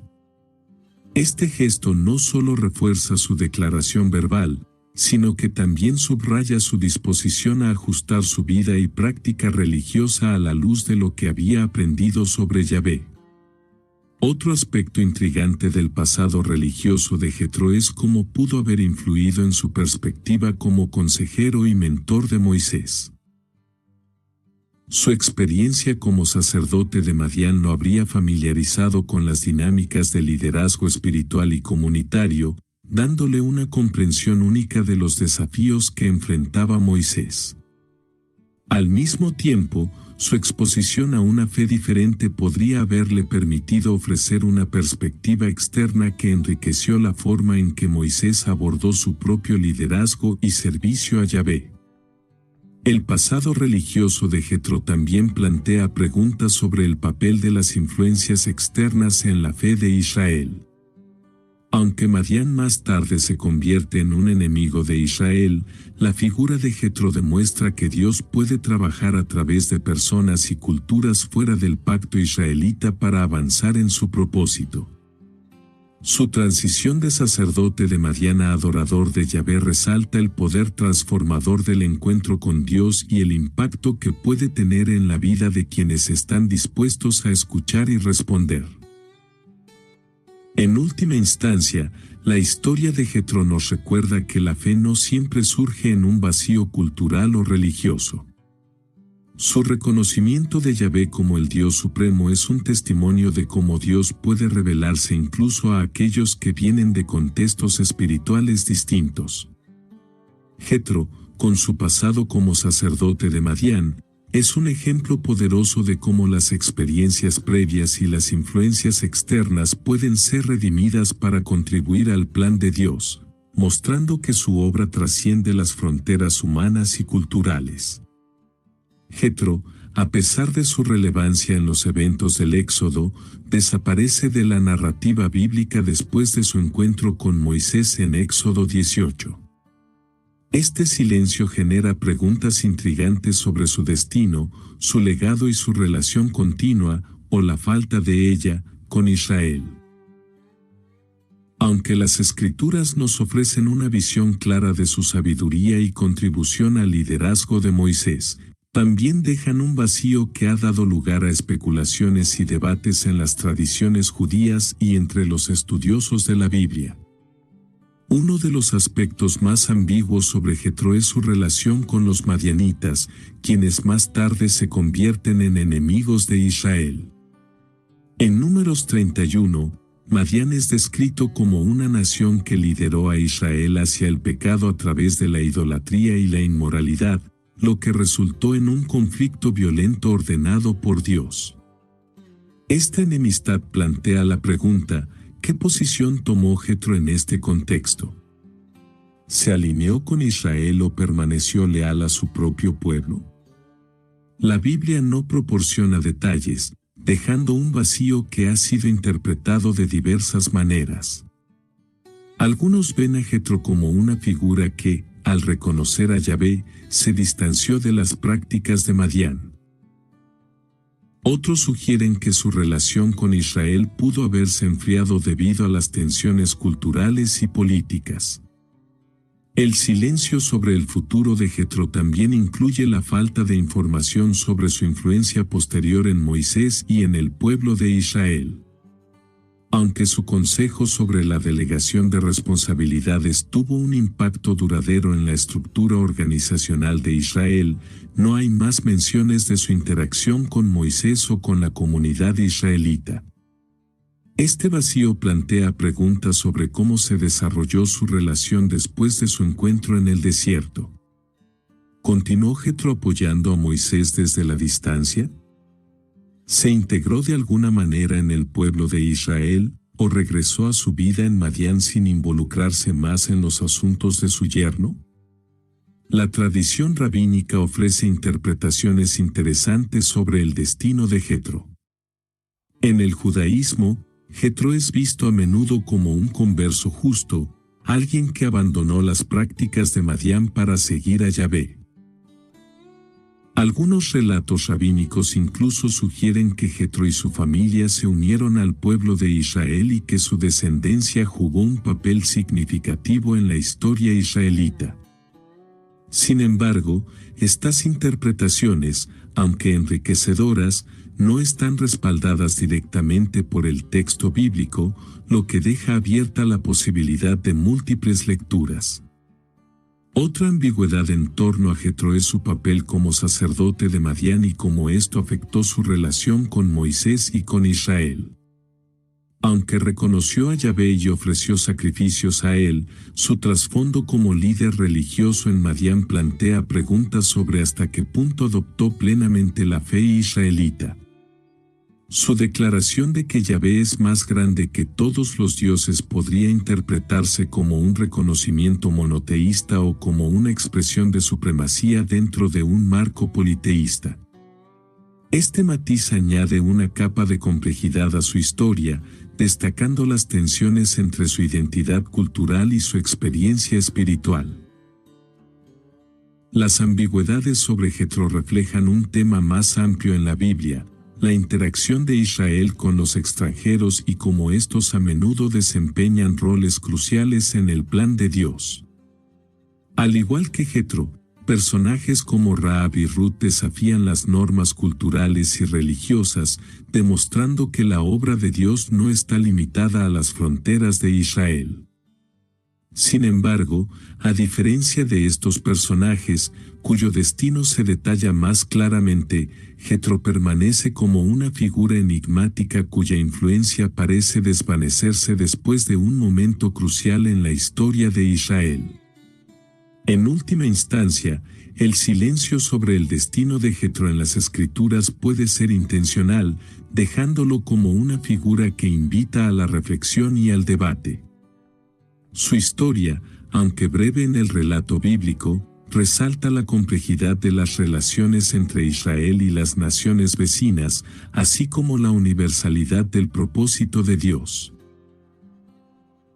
Este gesto no solo refuerza su declaración verbal, sino que también subraya su disposición a ajustar su vida y práctica religiosa a la luz de lo que había aprendido sobre Yahvé. Otro aspecto intrigante del pasado religioso de Jethro es cómo pudo haber influido en su perspectiva como consejero y mentor de Moisés. Su experiencia como sacerdote de Madián lo habría familiarizado con las dinámicas de liderazgo espiritual y comunitario, dándole una comprensión única de los desafíos que enfrentaba Moisés. Al mismo tiempo, su exposición a una fe diferente podría haberle permitido ofrecer una perspectiva externa que enriqueció la forma en que Moisés abordó su propio liderazgo y servicio a Yahvé. El pasado religioso de Jetro también plantea preguntas sobre el papel de las influencias externas en la fe de Israel. Aunque Madián más tarde se convierte en un enemigo de Israel, la figura de Jetro demuestra que Dios puede trabajar a través de personas y culturas fuera del pacto israelita para avanzar en su propósito. Su transición de sacerdote de Madián a adorador de Yahvé resalta el poder transformador del encuentro con Dios y el impacto que puede tener en la vida de quienes están dispuestos a escuchar y responder. En última instancia, la historia de Jetro nos recuerda que la fe no siempre surge en un vacío cultural o religioso. Su reconocimiento de Yahvé como el Dios Supremo es un testimonio de cómo Dios puede revelarse incluso a aquellos que vienen de contextos espirituales distintos. Jetro, con su pasado como sacerdote de Madián, es un ejemplo poderoso de cómo las experiencias previas y las influencias externas pueden ser redimidas para contribuir al plan de Dios, mostrando que su obra trasciende las fronteras humanas y culturales. Jetro, a pesar de su relevancia en los eventos del Éxodo, desaparece de la narrativa bíblica después de su encuentro con Moisés en Éxodo 18. Este silencio genera preguntas intrigantes sobre su destino, su legado y su relación continua, o la falta de ella, con Israel. Aunque las Escrituras nos ofrecen una visión clara de su sabiduría y contribución al liderazgo de Moisés, también dejan un vacío que ha dado lugar a especulaciones y debates en las tradiciones judías y entre los estudiosos de la Biblia. Uno de los aspectos más ambiguos sobre Jetro es su relación con los madianitas, quienes más tarde se convierten en enemigos de Israel. En Números 31, Madián es descrito como una nación que lideró a Israel hacia el pecado a través de la idolatría y la inmoralidad, lo que resultó en un conflicto violento ordenado por Dios. Esta enemistad plantea la pregunta: ¿qué posición tomó Jetro en este contexto? ¿Se alineó con Israel o permaneció leal a su propio pueblo? La Biblia no proporciona detalles, dejando un vacío que ha sido interpretado de diversas maneras. Algunos ven a Jetro como una figura que, al reconocer a Yahvé, se distanció de las prácticas de Madián. Otros sugieren que su relación con Israel pudo haberse enfriado debido a las tensiones culturales y políticas. El silencio sobre el futuro de Jetro también incluye la falta de información sobre su influencia posterior en Moisés y en el pueblo de Israel. Aunque su consejo sobre la delegación de responsabilidades tuvo un impacto duradero en la estructura organizacional de Israel, no hay más menciones de su interacción con Moisés o con la comunidad israelita. Este vacío plantea preguntas sobre cómo se desarrolló su relación después de su encuentro en el desierto. ¿Continuó Jetro apoyando a Moisés desde la distancia? ¿Se integró de alguna manera en el pueblo de Israel, o regresó a su vida en Madián sin involucrarse más en los asuntos de su yerno? La tradición rabínica ofrece interpretaciones interesantes sobre el destino de Jetro. En el judaísmo, Jetro es visto a menudo como un converso justo, alguien que abandonó las prácticas de Madián para seguir a Yahvé. Algunos relatos rabínicos incluso sugieren que Jetro y su familia se unieron al pueblo de Israel y que su descendencia jugó un papel significativo en la historia israelita. Sin embargo, estas interpretaciones, aunque enriquecedoras, no están respaldadas directamente por el texto bíblico, lo que deja abierta la posibilidad de múltiples lecturas. Otra ambigüedad en torno a Jetro es su papel como sacerdote de Madián y cómo esto afectó su relación con Moisés y con Israel. Aunque reconoció a Yahvé y ofreció sacrificios a él, su trasfondo como líder religioso en Madián plantea preguntas sobre hasta qué punto adoptó plenamente la fe israelita. Su declaración de que Yahvé es más grande que todos los dioses podría interpretarse como un reconocimiento monoteísta o como una expresión de supremacía dentro de un marco politeísta. Este matiz añade una capa de complejidad a su historia, destacando las tensiones entre su identidad cultural y su experiencia espiritual. Las ambigüedades sobre Jetro reflejan un tema más amplio en la Biblia, la interacción de Israel con los extranjeros y cómo estos a menudo desempeñan roles cruciales en el plan de Dios. Al igual que Jetro, personajes como Rahab y Ruth desafían las normas culturales y religiosas, demostrando que la obra de Dios no está limitada a las fronteras de Israel. Sin embargo, a diferencia de estos personajes, cuyo destino se detalla más claramente, Jetro permanece como una figura enigmática cuya influencia parece desvanecerse después de un momento crucial en la historia de Israel. En última instancia, el silencio sobre el destino de Jetro en las Escrituras puede ser intencional, dejándolo como una figura que invita a la reflexión y al debate. Su historia, aunque breve en el relato bíblico, resalta la complejidad de las relaciones entre Israel y las naciones vecinas, así como la universalidad del propósito de Dios.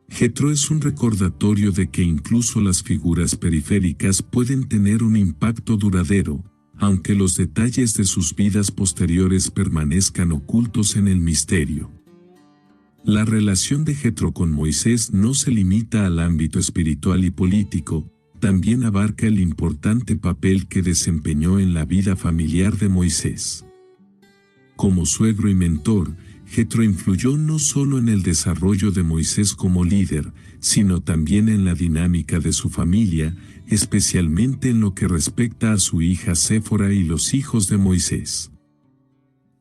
Jetro es un recordatorio de que incluso las figuras periféricas pueden tener un impacto duradero, aunque los detalles de sus vidas posteriores permanezcan ocultos en el misterio. La relación de Jetro con Moisés no se limita al ámbito espiritual y político, también abarca el importante papel que desempeñó en la vida familiar de Moisés. Como suegro y mentor, Jetro influyó no solo en el desarrollo de Moisés como líder, sino también en la dinámica de su familia, especialmente en lo que respecta a su hija Séfora y los hijos de Moisés.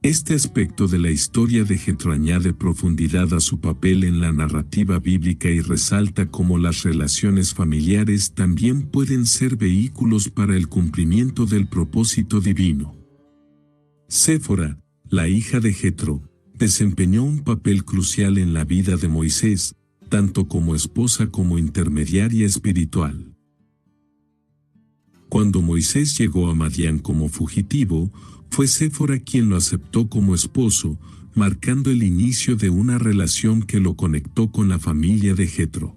Este aspecto de la historia de Jetro añade profundidad a su papel en la narrativa bíblica y resalta cómo las relaciones familiares también pueden ser vehículos para el cumplimiento del propósito divino. Séfora, la hija de Jetro, desempeñó un papel crucial en la vida de Moisés, tanto como esposa como intermediaria espiritual. Cuando Moisés llegó a Madián como fugitivo, fue Séfora quien lo aceptó como esposo, marcando el inicio de una relación que lo conectó con la familia de Jetro.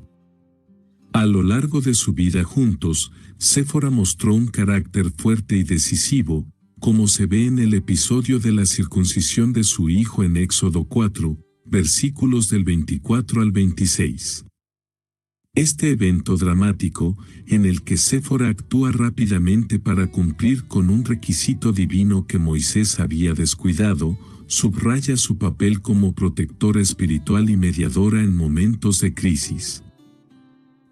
A lo largo de su vida juntos, Séfora mostró un carácter fuerte y decisivo, como se ve en el episodio de la circuncisión de su hijo en Éxodo 4, versículos del 24 al 26. Este evento dramático, en el que Séfora actúa rápidamente para cumplir con un requisito divino que Moisés había descuidado, subraya su papel como protectora espiritual y mediadora en momentos de crisis.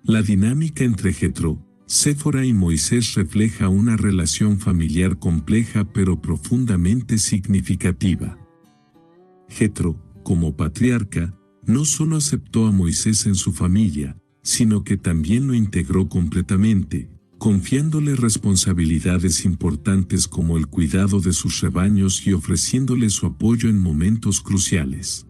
La dinámica entre Jetro, Séfora y Moisés refleja una relación familiar compleja pero profundamente significativa. Jetro, como patriarca, no solo aceptó a Moisés en su familia, sino que también lo integró completamente, confiándole responsabilidades importantes como el cuidado de sus rebaños y ofreciéndole su apoyo en momentos cruciales.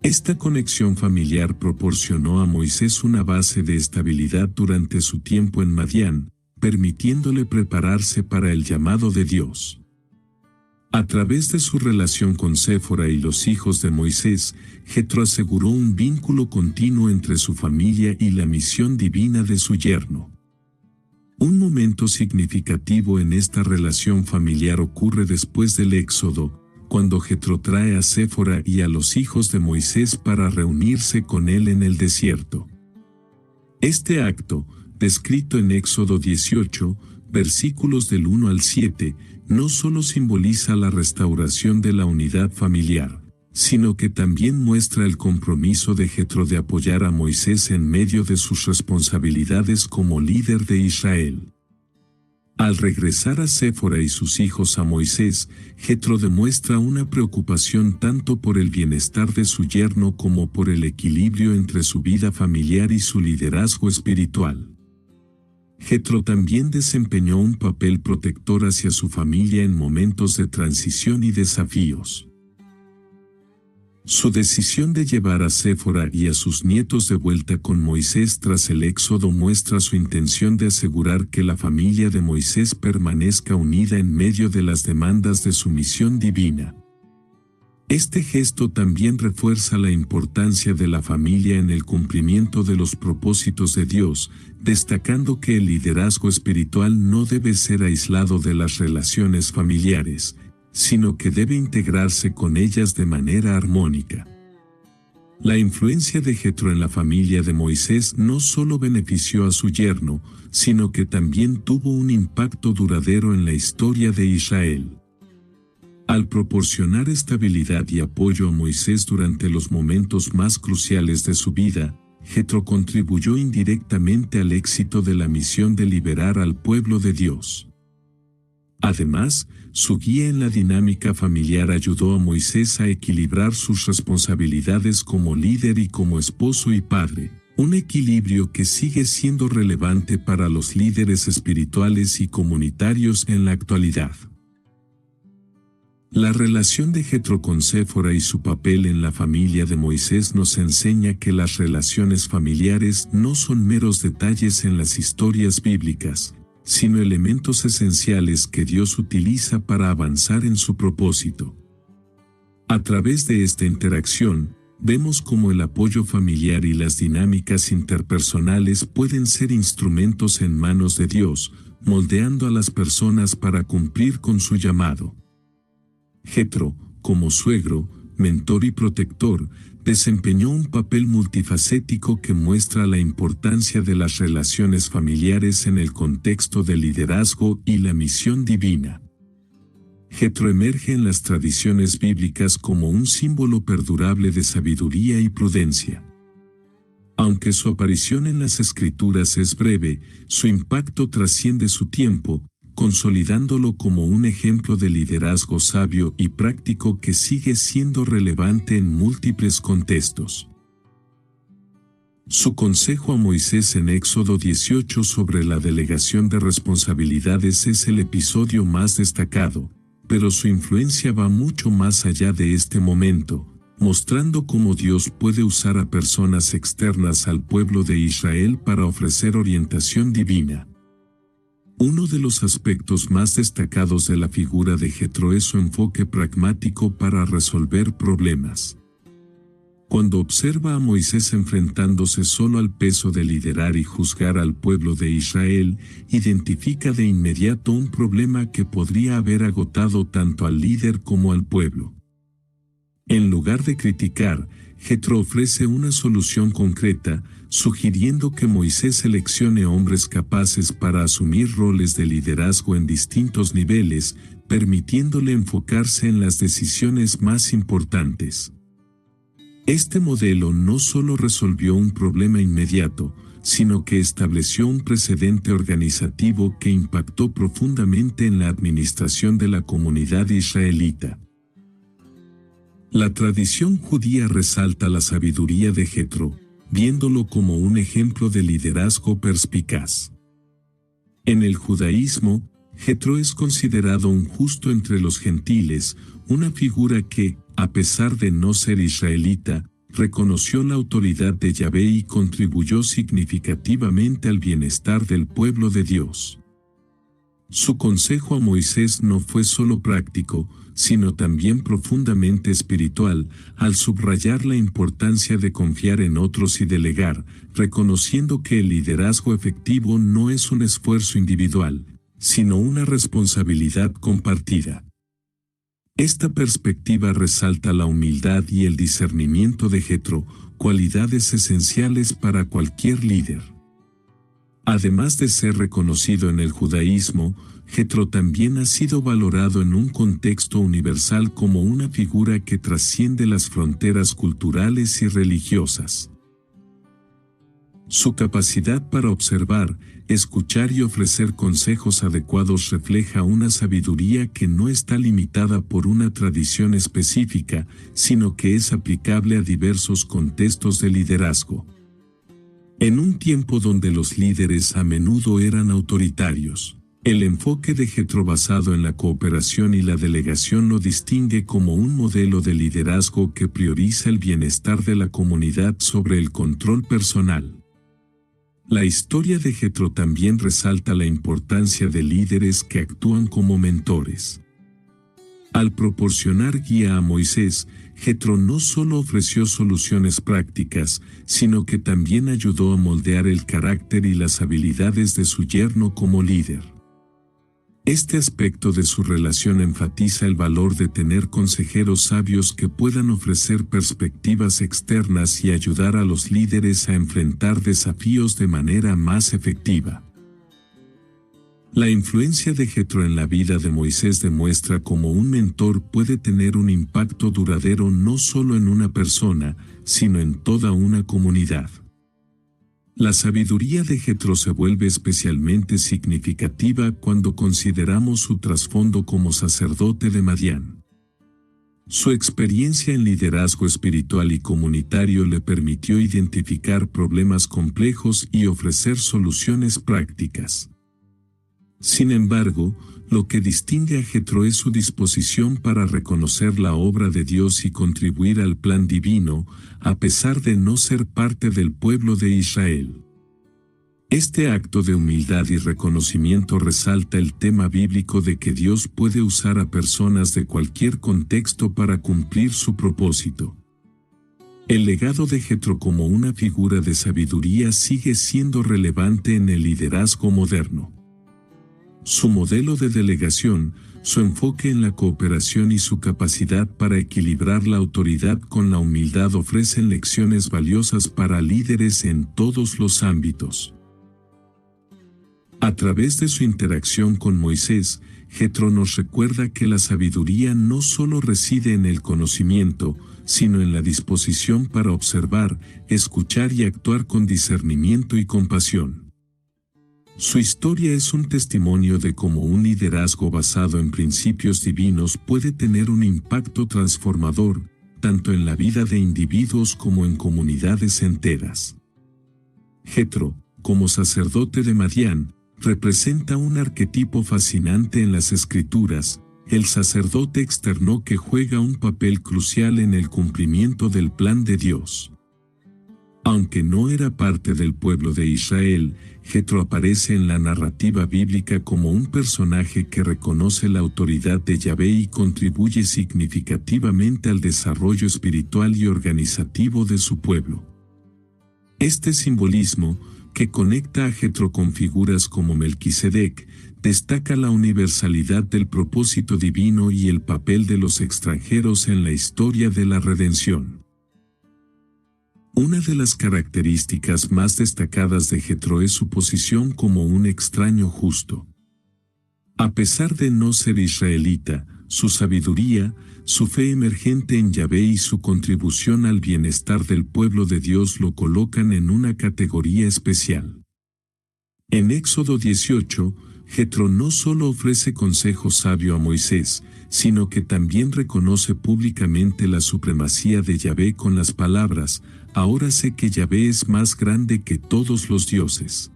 Esta conexión familiar proporcionó a Moisés una base de estabilidad durante su tiempo en Madián, permitiéndole prepararse para el llamado de Dios. A través de su relación con Séfora y los hijos de Moisés, Jetro aseguró un vínculo continuo entre su familia y la misión divina de su yerno. Un momento significativo en esta relación familiar ocurre después del Éxodo, cuando Jetro trae a Séfora y a los hijos de Moisés para reunirse con él en el desierto. Este acto, descrito en Éxodo 18, versículos del 1 al 7, no solo simboliza la restauración de la unidad familiar, sino que también muestra el compromiso de Jetro de apoyar a Moisés en medio de sus responsabilidades como líder de Israel. Al regresar a Séfora y sus hijos a Moisés, Jetro demuestra una preocupación tanto por el bienestar de su yerno como por el equilibrio entre su vida familiar y su liderazgo espiritual. Jetro también desempeñó un papel protector hacia su familia en momentos de transición y desafíos. Su decisión de llevar a Séfora y a sus nietos de vuelta con Moisés tras el éxodo muestra su intención de asegurar que la familia de Moisés permanezca unida en medio de las demandas de su misión divina. Este gesto también refuerza la importancia de la familia en el cumplimiento de los propósitos de Dios, destacando que el liderazgo espiritual no debe ser aislado de las relaciones familiares, sino que debe integrarse con ellas de manera armónica. La influencia de Jetro en la familia de Moisés no solo benefició a su yerno, sino que también tuvo un impacto duradero en la historia de Israel. Al proporcionar estabilidad y apoyo a Moisés durante los momentos más cruciales de su vida, Jetro contribuyó indirectamente al éxito de la misión de liberar al pueblo de Dios. Además, su guía en la dinámica familiar ayudó a Moisés a equilibrar sus responsabilidades como líder y como esposo y padre, un equilibrio que sigue siendo relevante para los líderes espirituales y comunitarios en la actualidad. La relación de Jetro con Séfora y su papel en la familia de Moisés nos enseña que las relaciones familiares no son meros detalles en las historias bíblicas, sino elementos esenciales que Dios utiliza para avanzar en su propósito. A través de esta interacción, vemos cómo el apoyo familiar y las dinámicas interpersonales pueden ser instrumentos en manos de Dios, moldeando a las personas para cumplir con su llamado. Jetro, como suegro, mentor y protector, desempeñó un papel multifacético que muestra la importancia de las relaciones familiares en el contexto del liderazgo y la misión divina. Jetro emerge en las tradiciones bíblicas como un símbolo perdurable de sabiduría y prudencia. Aunque su aparición en las Escrituras es breve, su impacto trasciende su tiempo, consolidándolo como un ejemplo de liderazgo sabio y práctico que sigue siendo relevante en múltiples contextos. Su consejo a Moisés en Éxodo 18 sobre la delegación de responsabilidades es el episodio más destacado, pero su influencia va mucho más allá de este momento, mostrando cómo Dios puede usar a personas externas al pueblo de Israel para ofrecer orientación divina. Uno de los aspectos más destacados de la figura de Jetro es su enfoque pragmático para resolver problemas. Cuando observa a Moisés enfrentándose solo al peso de liderar y juzgar al pueblo de Israel, identifica de inmediato un problema que podría haber agotado tanto al líder como al pueblo. En lugar de criticar, Jetro ofrece una solución concreta, sugiriendo que Moisés seleccione hombres capaces para asumir roles de liderazgo en distintos niveles, permitiéndole enfocarse en las decisiones más importantes. Este modelo no solo resolvió un problema inmediato, sino que estableció un precedente organizativo que impactó profundamente en la administración de la comunidad israelita. La tradición judía resalta la sabiduría de Jetro, viéndolo como un ejemplo de liderazgo perspicaz. En el judaísmo, Jetro es considerado un justo entre los gentiles, una figura que, a pesar de no ser israelita, reconoció la autoridad de Yahvé y contribuyó significativamente al bienestar del pueblo de Dios. Su consejo a Moisés no fue solo práctico, sino también profundamente espiritual, al subrayar la importancia de confiar en otros y delegar, reconociendo que el liderazgo efectivo no es un esfuerzo individual, sino una responsabilidad compartida. Esta perspectiva resalta la humildad y el discernimiento de Jetro, cualidades esenciales para cualquier líder. Además de ser reconocido en el judaísmo, Jetro también ha sido valorado en un contexto universal como una figura que trasciende las fronteras culturales y religiosas. Su capacidad para observar, escuchar y ofrecer consejos adecuados refleja una sabiduría que no está limitada por una tradición específica, sino que es aplicable a diversos contextos de liderazgo. En un tiempo donde los líderes a menudo eran autoritarios, el enfoque de Jetro basado en la cooperación y la delegación lo distingue como un modelo de liderazgo que prioriza el bienestar de la comunidad sobre el control personal. La historia de Jetro también resalta la importancia de líderes que actúan como mentores. Al proporcionar guía a Moisés, Jetro no solo ofreció soluciones prácticas, sino que también ayudó a moldear el carácter y las habilidades de su yerno como líder. Este aspecto de su relación enfatiza el valor de tener consejeros sabios que puedan ofrecer perspectivas externas y ayudar a los líderes a enfrentar desafíos de manera más efectiva. La influencia de Jetro en la vida de Moisés demuestra cómo un mentor puede tener un impacto duradero no solo en una persona, sino en toda una comunidad. La sabiduría de Jetro se vuelve especialmente significativa cuando consideramos su trasfondo como sacerdote de Madián. Su experiencia en liderazgo espiritual y comunitario le permitió identificar problemas complejos y ofrecer soluciones prácticas. Sin embargo, lo que distingue a Jetro es su disposición para reconocer la obra de Dios y contribuir al plan divino, a pesar de no ser parte del pueblo de Israel. Este acto de humildad y reconocimiento resalta el tema bíblico de que Dios puede usar a personas de cualquier contexto para cumplir su propósito. El legado de Jetro como una figura de sabiduría sigue siendo relevante en el liderazgo moderno. Su modelo de delegación, su enfoque en la cooperación y su capacidad para equilibrar la autoridad con la humildad ofrecen lecciones valiosas para líderes en todos los ámbitos. A través de su interacción con Moisés, Jetro nos recuerda que la sabiduría no solo reside en el conocimiento, sino en la disposición para observar, escuchar y actuar con discernimiento y compasión. Su historia es un testimonio de cómo un liderazgo basado en principios divinos puede tener un impacto transformador, tanto en la vida de individuos como en comunidades enteras. Jetro, como sacerdote de Madián, representa un arquetipo fascinante en las Escrituras, el sacerdote externo que juega un papel crucial en el cumplimiento del plan de Dios. Aunque no era parte del pueblo de Israel, Jetro aparece en la narrativa bíblica como un personaje que reconoce la autoridad de Yahvé y contribuye significativamente al desarrollo espiritual y organizativo de su pueblo. Este simbolismo, que conecta a Jetro con figuras como Melquisedec, destaca la universalidad del propósito divino y el papel de los extranjeros en la historia de la redención. Una de las características más destacadas de Jetro es su posición como un extraño justo. A pesar de no ser israelita, su sabiduría, su fe emergente en Yahvé y su contribución al bienestar del pueblo de Dios lo colocan en una categoría especial. En Éxodo 18, Jetro no solo ofrece consejo sabio a Moisés, sino que también reconoce públicamente la supremacía de Yahvé con las palabras: «Ahora sé que Yahvé es más grande que todos los dioses».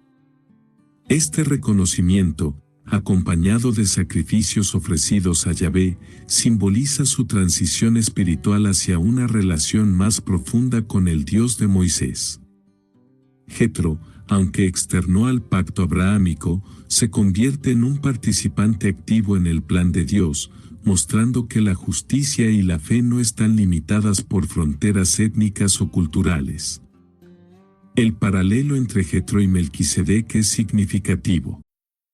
Este reconocimiento, acompañado de sacrificios ofrecidos a Yahvé, simboliza su transición espiritual hacia una relación más profunda con el Dios de Moisés. Jetro, aunque externó al pacto abrahámico, se convierte en un participante activo en el plan de Dios, mostrando que la justicia y la fe no están limitadas por fronteras étnicas o culturales. El paralelo entre Jetro y Melquisedec es significativo.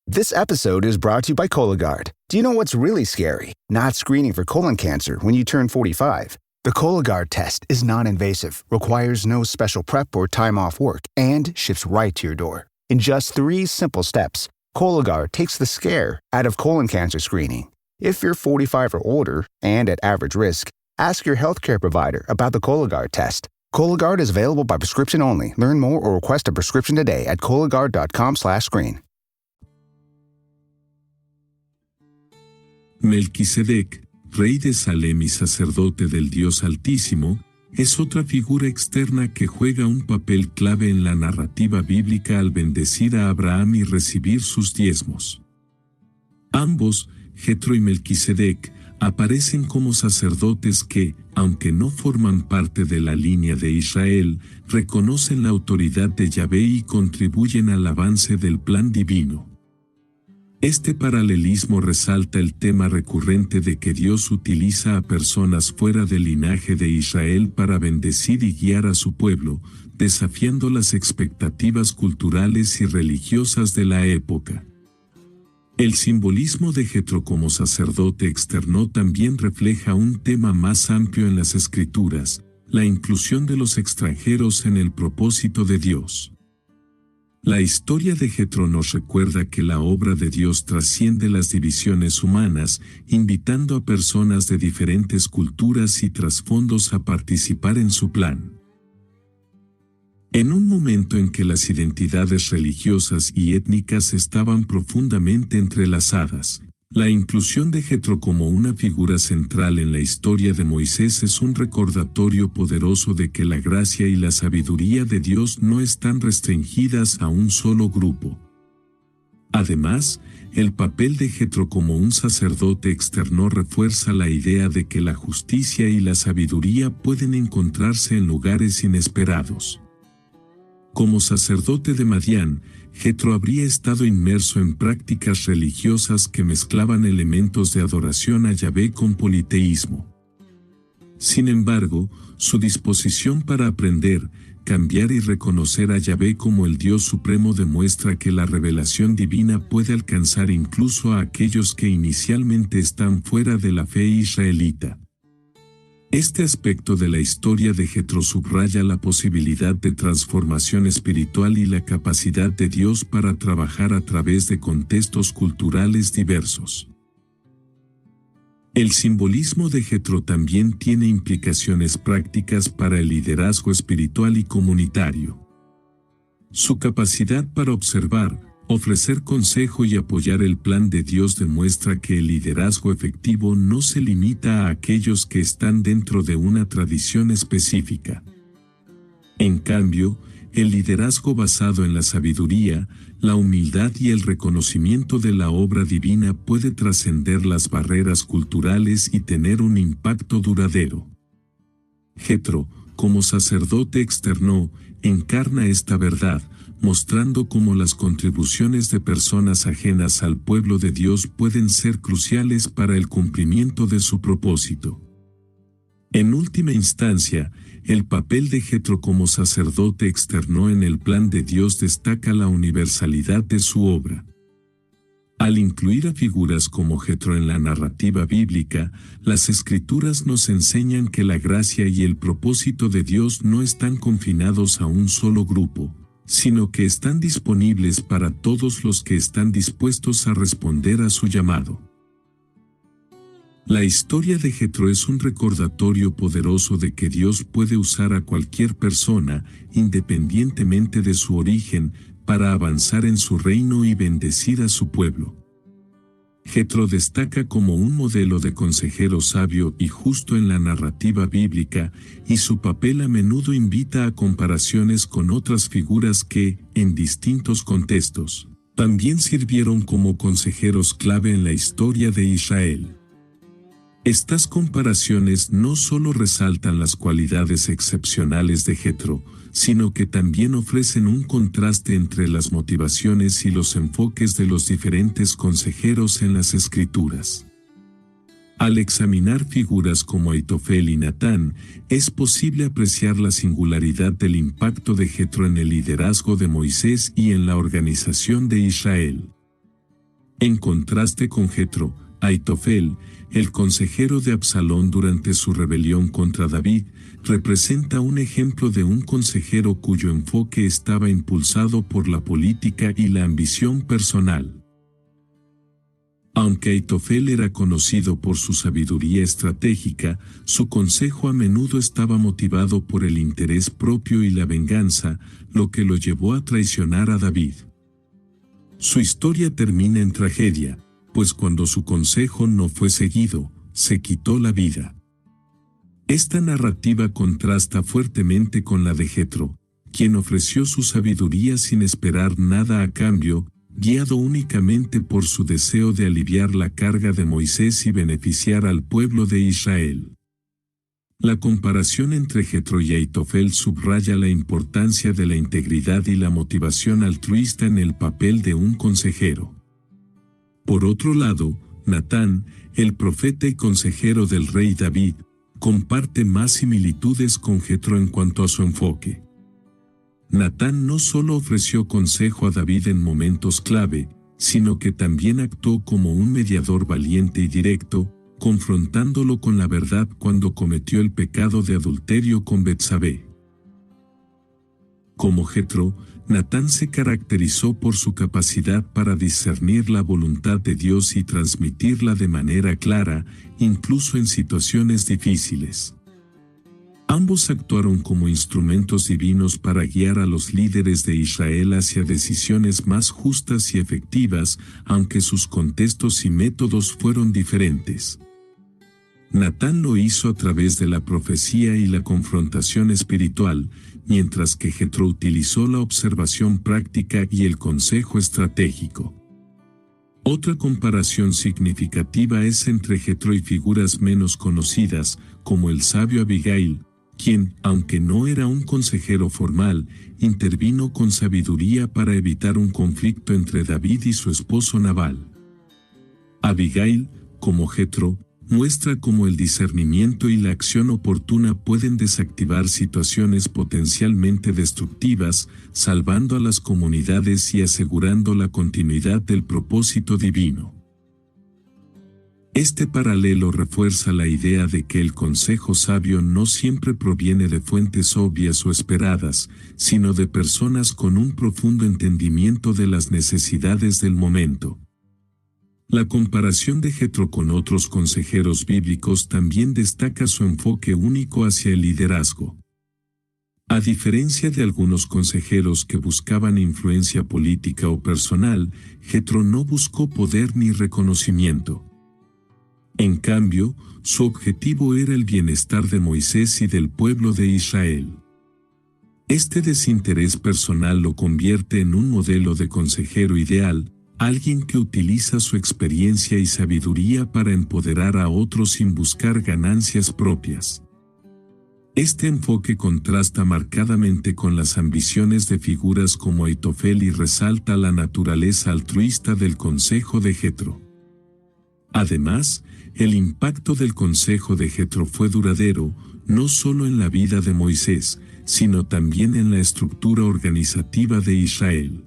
This episode is brought to you by Cologuard. Do you know what's really scary? Not screening for colon cancer when you turn 45. The Cologuard test is non-invasive, requires no special prep or time off work, and ships right to your door. In just 3 simple steps, Cologuard takes the scare out of colon cancer screening. If you're 45 or older and at average risk, ask your healthcare provider about the Cologuard test. Cologuard is available by prescription only. Learn more or request a prescription today at Cologuard.com/screen. Melquisedec, rey de Salem y sacerdote del Dios Altísimo, es otra figura externa que juega un papel clave en la narrativa bíblica al bendecir a Abraham y recibir sus diezmos. Ambos, Jetro y Melquisedec, aparecen como sacerdotes que, aunque no forman parte de la línea de Israel, reconocen la autoridad de Yahvé y contribuyen al avance del plan divino. Este paralelismo resalta el tema recurrente de que Dios utiliza a personas fuera del linaje de Israel para bendecir y guiar a su pueblo, desafiando las expectativas culturales y religiosas de la época. El simbolismo de Jetro como sacerdote externo también refleja un tema más amplio en las Escrituras, la inclusión de los extranjeros en el propósito de Dios. La historia de Jetro nos recuerda que la obra de Dios trasciende las divisiones humanas, invitando a personas de diferentes culturas y trasfondos a participar en su plan. En un momento en que las identidades religiosas y étnicas estaban profundamente entrelazadas, la inclusión de Jetro como una figura central en la historia de Moisés es un recordatorio poderoso de que la gracia y la sabiduría de Dios no están restringidas a un solo grupo. Además, el papel de Jetro como un sacerdote externo refuerza la idea de que la justicia y la sabiduría pueden encontrarse en lugares inesperados. Como sacerdote de Madián, Jetro habría estado inmerso en prácticas religiosas que mezclaban elementos de adoración a Yahvé con politeísmo. Sin embargo, su disposición para aprender, cambiar y reconocer a Yahvé como el Dios supremo demuestra que la revelación divina puede alcanzar incluso a aquellos que inicialmente están fuera de la fe israelita. Este aspecto de la historia de Jetro subraya la posibilidad de transformación espiritual y la capacidad de Dios para trabajar a través de contextos culturales diversos. El simbolismo de Jetro también tiene implicaciones prácticas para el liderazgo espiritual y comunitario. Su capacidad para observar, ofrecer consejo y apoyar el plan de Dios demuestra que el liderazgo efectivo no se limita a aquellos que están dentro de una tradición específica. En cambio, el liderazgo basado en la sabiduría, la humildad y el reconocimiento de la obra divina puede trascender las barreras culturales y tener un impacto duradero. Jetro, como sacerdote externo, encarna esta verdad, mostrando cómo las contribuciones de personas ajenas al pueblo de Dios pueden ser cruciales para el cumplimiento de su propósito. En última instancia, el papel de Jetro como sacerdote externo en el plan de Dios destaca la universalidad de su obra. Al incluir a figuras como Jetro en la narrativa bíblica, las Escrituras nos enseñan que la gracia y el propósito de Dios no están confinados a un solo grupo, sino que están disponibles para todos los que están dispuestos a responder a su llamado. La historia de Jetro es un recordatorio poderoso de que Dios puede usar a cualquier persona, independientemente de su origen, para avanzar en su reino y bendecir a su pueblo. Jetro destaca como un modelo de consejero sabio y justo en la narrativa bíblica, y su papel a menudo invita a comparaciones con otras figuras que, en distintos contextos, también sirvieron como consejeros clave en la historia de Israel. Estas comparaciones no solo resaltan las cualidades excepcionales de Jetro, sino que también ofrecen un contraste entre las motivaciones y los enfoques de los diferentes consejeros en las Escrituras. Al examinar figuras como Aitofel y Natán, es posible apreciar la singularidad del impacto de Jetro en el liderazgo de Moisés y en la organización de Israel. En contraste con Jetro, Aitofel, el consejero de Absalón durante su rebelión contra David, representa un ejemplo de un consejero cuyo enfoque estaba impulsado por la política y la ambición personal. Aunque Aitofel era conocido por su sabiduría estratégica, su consejo a menudo estaba motivado por el interés propio y la venganza, lo que lo llevó a traicionar a David. Su historia termina en tragedia, pues cuando su consejo no fue seguido, se quitó la vida. Esta narrativa contrasta fuertemente con la de Jetro, quien ofreció su sabiduría sin esperar nada a cambio, guiado únicamente por su deseo de aliviar la carga de Moisés y beneficiar al pueblo de Israel. La comparación entre Jetro y Aitofel subraya la importancia de la integridad y la motivación altruista en el papel de un consejero. Por otro lado, Natán, el profeta y consejero del rey David, comparte más similitudes con Jetro en cuanto a su enfoque. Natán no solo ofreció consejo a David en momentos clave, sino que también actuó como un mediador valiente y directo, confrontándolo con la verdad cuando cometió el pecado de adulterio con Betsabé. Como Jetro, Natán se caracterizó por su capacidad para discernir la voluntad de Dios y transmitirla de manera clara, incluso en situaciones difíciles. Ambos actuaron como instrumentos divinos para guiar a los líderes de Israel hacia decisiones más justas y efectivas, aunque sus contextos y métodos fueron diferentes. Natán lo hizo a través de la profecía y la confrontación espiritual, mientras que Jetro utilizó la observación práctica y el consejo estratégico. Otra comparación significativa es entre Jetro y figuras menos conocidas, como el sabio Abigail, quien, aunque no era un consejero formal, intervino con sabiduría para evitar un conflicto entre David y su esposo Nabal. Abigail, como Jetro, muestra cómo el discernimiento y la acción oportuna pueden desactivar situaciones potencialmente destructivas, salvando a las comunidades y asegurando la continuidad del propósito divino. Este paralelo refuerza la idea de que el consejo sabio no siempre proviene de fuentes obvias o esperadas, sino de personas con un profundo entendimiento de las necesidades del momento. La comparación de Jetro con otros consejeros bíblicos también destaca su enfoque único hacia el liderazgo. A diferencia de algunos consejeros que buscaban influencia política o personal, Jetro no buscó poder ni reconocimiento. En cambio, su objetivo era el bienestar de Moisés y del pueblo de Israel. Este desinterés personal lo convierte en un modelo de consejero ideal, alguien que utiliza su experiencia y sabiduría para empoderar a otros sin buscar ganancias propias. Este enfoque contrasta marcadamente con las ambiciones de figuras como Aitofel y resalta la naturaleza altruista del consejo de Jetro. Además, el impacto del consejo de Jetro fue duradero, no solo en la vida de Moisés, sino también en la estructura organizativa de Israel.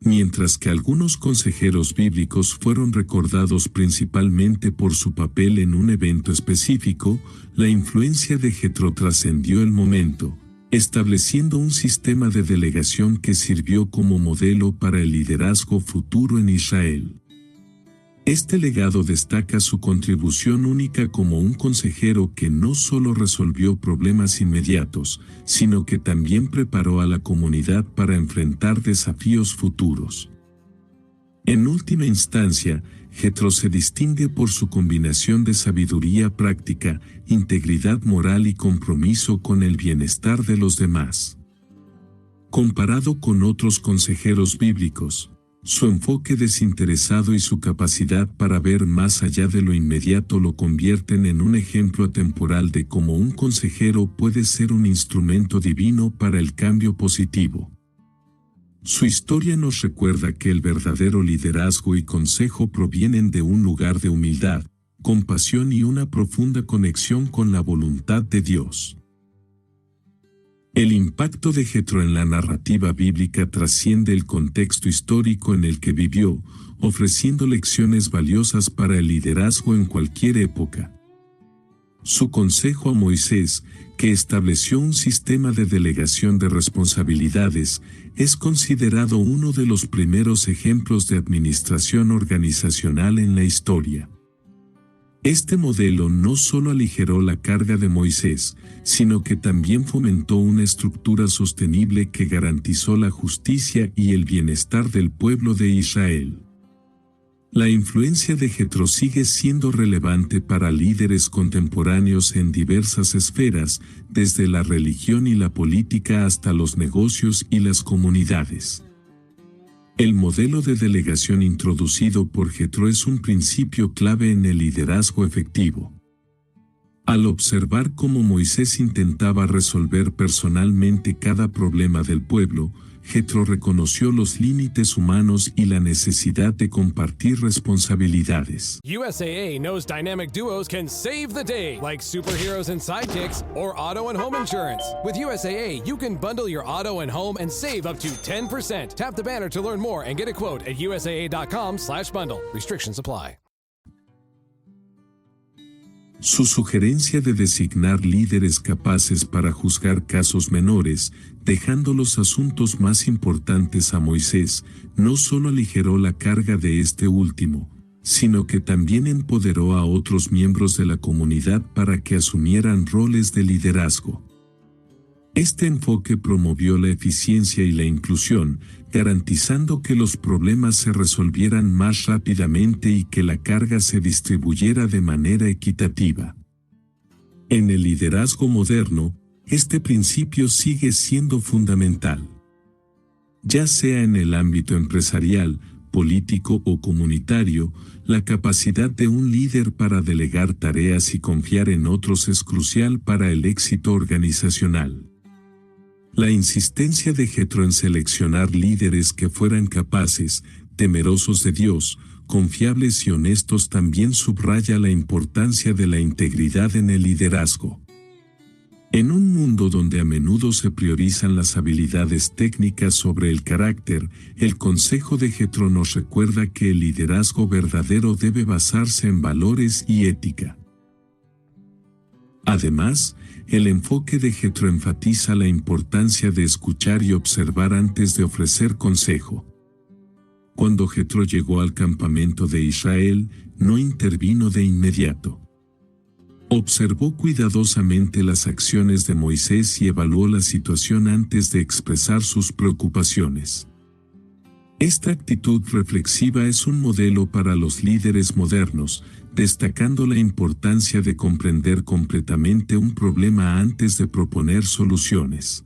Mientras que algunos consejeros bíblicos fueron recordados principalmente por su papel en un evento específico, la influencia de Jetro trascendió el momento, estableciendo un sistema de delegación que sirvió como modelo para el liderazgo futuro en Israel. Este legado destaca su contribución única como un consejero que no solo resolvió problemas inmediatos, sino que también preparó a la comunidad para enfrentar desafíos futuros. En última instancia, Jetro se distingue por su combinación de sabiduría práctica, integridad moral y compromiso con el bienestar de los demás. Comparado con otros consejeros bíblicos, su enfoque desinteresado y su capacidad para ver más allá de lo inmediato lo convierten en un ejemplo atemporal de cómo un consejero puede ser un instrumento divino para el cambio positivo. Su historia nos recuerda que el verdadero liderazgo y consejo provienen de un lugar de humildad, compasión y una profunda conexión con la voluntad de Dios. El impacto de Jetro en la narrativa bíblica trasciende el contexto histórico en el que vivió, ofreciendo lecciones valiosas para el liderazgo en cualquier época. Su consejo a Moisés, que estableció un sistema de delegación de responsabilidades, es considerado uno de los primeros ejemplos de administración organizacional en la historia. Este modelo no solo aligeró la carga de Moisés, sino que también fomentó una estructura sostenible que garantizó la justicia y el bienestar del pueblo de Israel. La influencia de Jetro sigue siendo relevante para líderes contemporáneos en diversas esferas, desde la religión y la política hasta los negocios y las comunidades. El modelo de delegación introducido por Jetro es un principio clave en el liderazgo efectivo. Al observar cómo Moisés intentaba resolver personalmente cada problema del pueblo, Jetro reconoció los límites humanos y la necesidad de compartir responsabilidades. USAA knows dynamic duos can save the day, like superheroes and sidekicks or auto and home insurance. With USAA, you can bundle your auto and home and save up to 10%. Tap the banner to learn more and get a quote at usaa.com/bundle. Restrictions apply. Su sugerencia de designar líderes capaces para juzgar casos menores, dejando los asuntos más importantes a Moisés, no solo aligeró la carga de este último, sino que también empoderó a otros miembros de la comunidad para que asumieran roles de liderazgo. Este enfoque promovió la eficiencia y la inclusión, garantizando que los problemas se resolvieran más rápidamente y que la carga se distribuyera de manera equitativa. En el liderazgo moderno, este principio sigue siendo fundamental. Ya sea en el ámbito empresarial, político o comunitario, la capacidad de un líder para delegar tareas y confiar en otros es crucial para el éxito organizacional. La insistencia de Jetro en seleccionar líderes que fueran capaces, temerosos de Dios, confiables y honestos también subraya la importancia de la integridad en el liderazgo. En un mundo donde a menudo se priorizan las habilidades técnicas sobre el carácter, el consejo de Jetro nos recuerda que el liderazgo verdadero debe basarse en valores y ética. Además, el enfoque de Jetro enfatiza la importancia de escuchar y observar antes de ofrecer consejo. Cuando Jetro llegó al campamento de Israel, no intervino de inmediato. Observó cuidadosamente las acciones de Moisés y evaluó la situación antes de expresar sus preocupaciones. Esta actitud reflexiva es un modelo para los líderes modernos, destacando la importancia de comprender completamente un problema antes de proponer soluciones.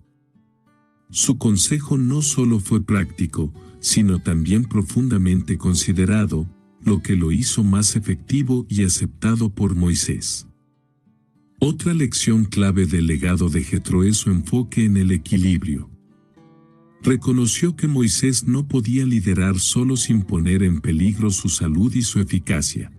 Su consejo no solo fue práctico, sino también profundamente considerado, lo que lo hizo más efectivo y aceptado por Moisés. Otra lección clave del legado de Jetro es su enfoque en el equilibrio. Reconoció que Moisés no podía liderar solo sin poner en peligro su salud y su eficacia.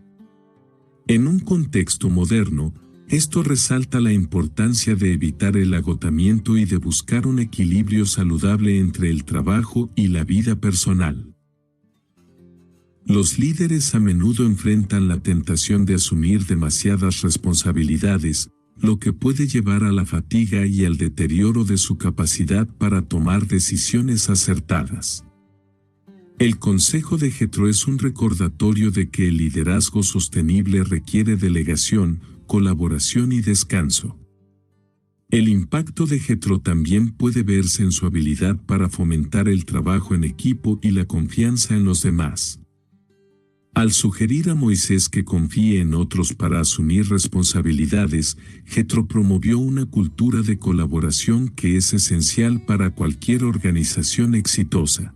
En un contexto moderno, esto resalta la importancia de evitar el agotamiento y de buscar un equilibrio saludable entre el trabajo y la vida personal. Los líderes a menudo enfrentan la tentación de asumir demasiadas responsabilidades, lo que puede llevar a la fatiga y al deterioro de su capacidad para tomar decisiones acertadas. El consejo de Jetro es un recordatorio de que el liderazgo sostenible requiere delegación, colaboración y descanso. El impacto de Jetro también puede verse en su habilidad para fomentar el trabajo en equipo y la confianza en los demás. Al sugerir a Moisés que confíe en otros para asumir responsabilidades, Jetro promovió una cultura de colaboración que es esencial para cualquier organización exitosa.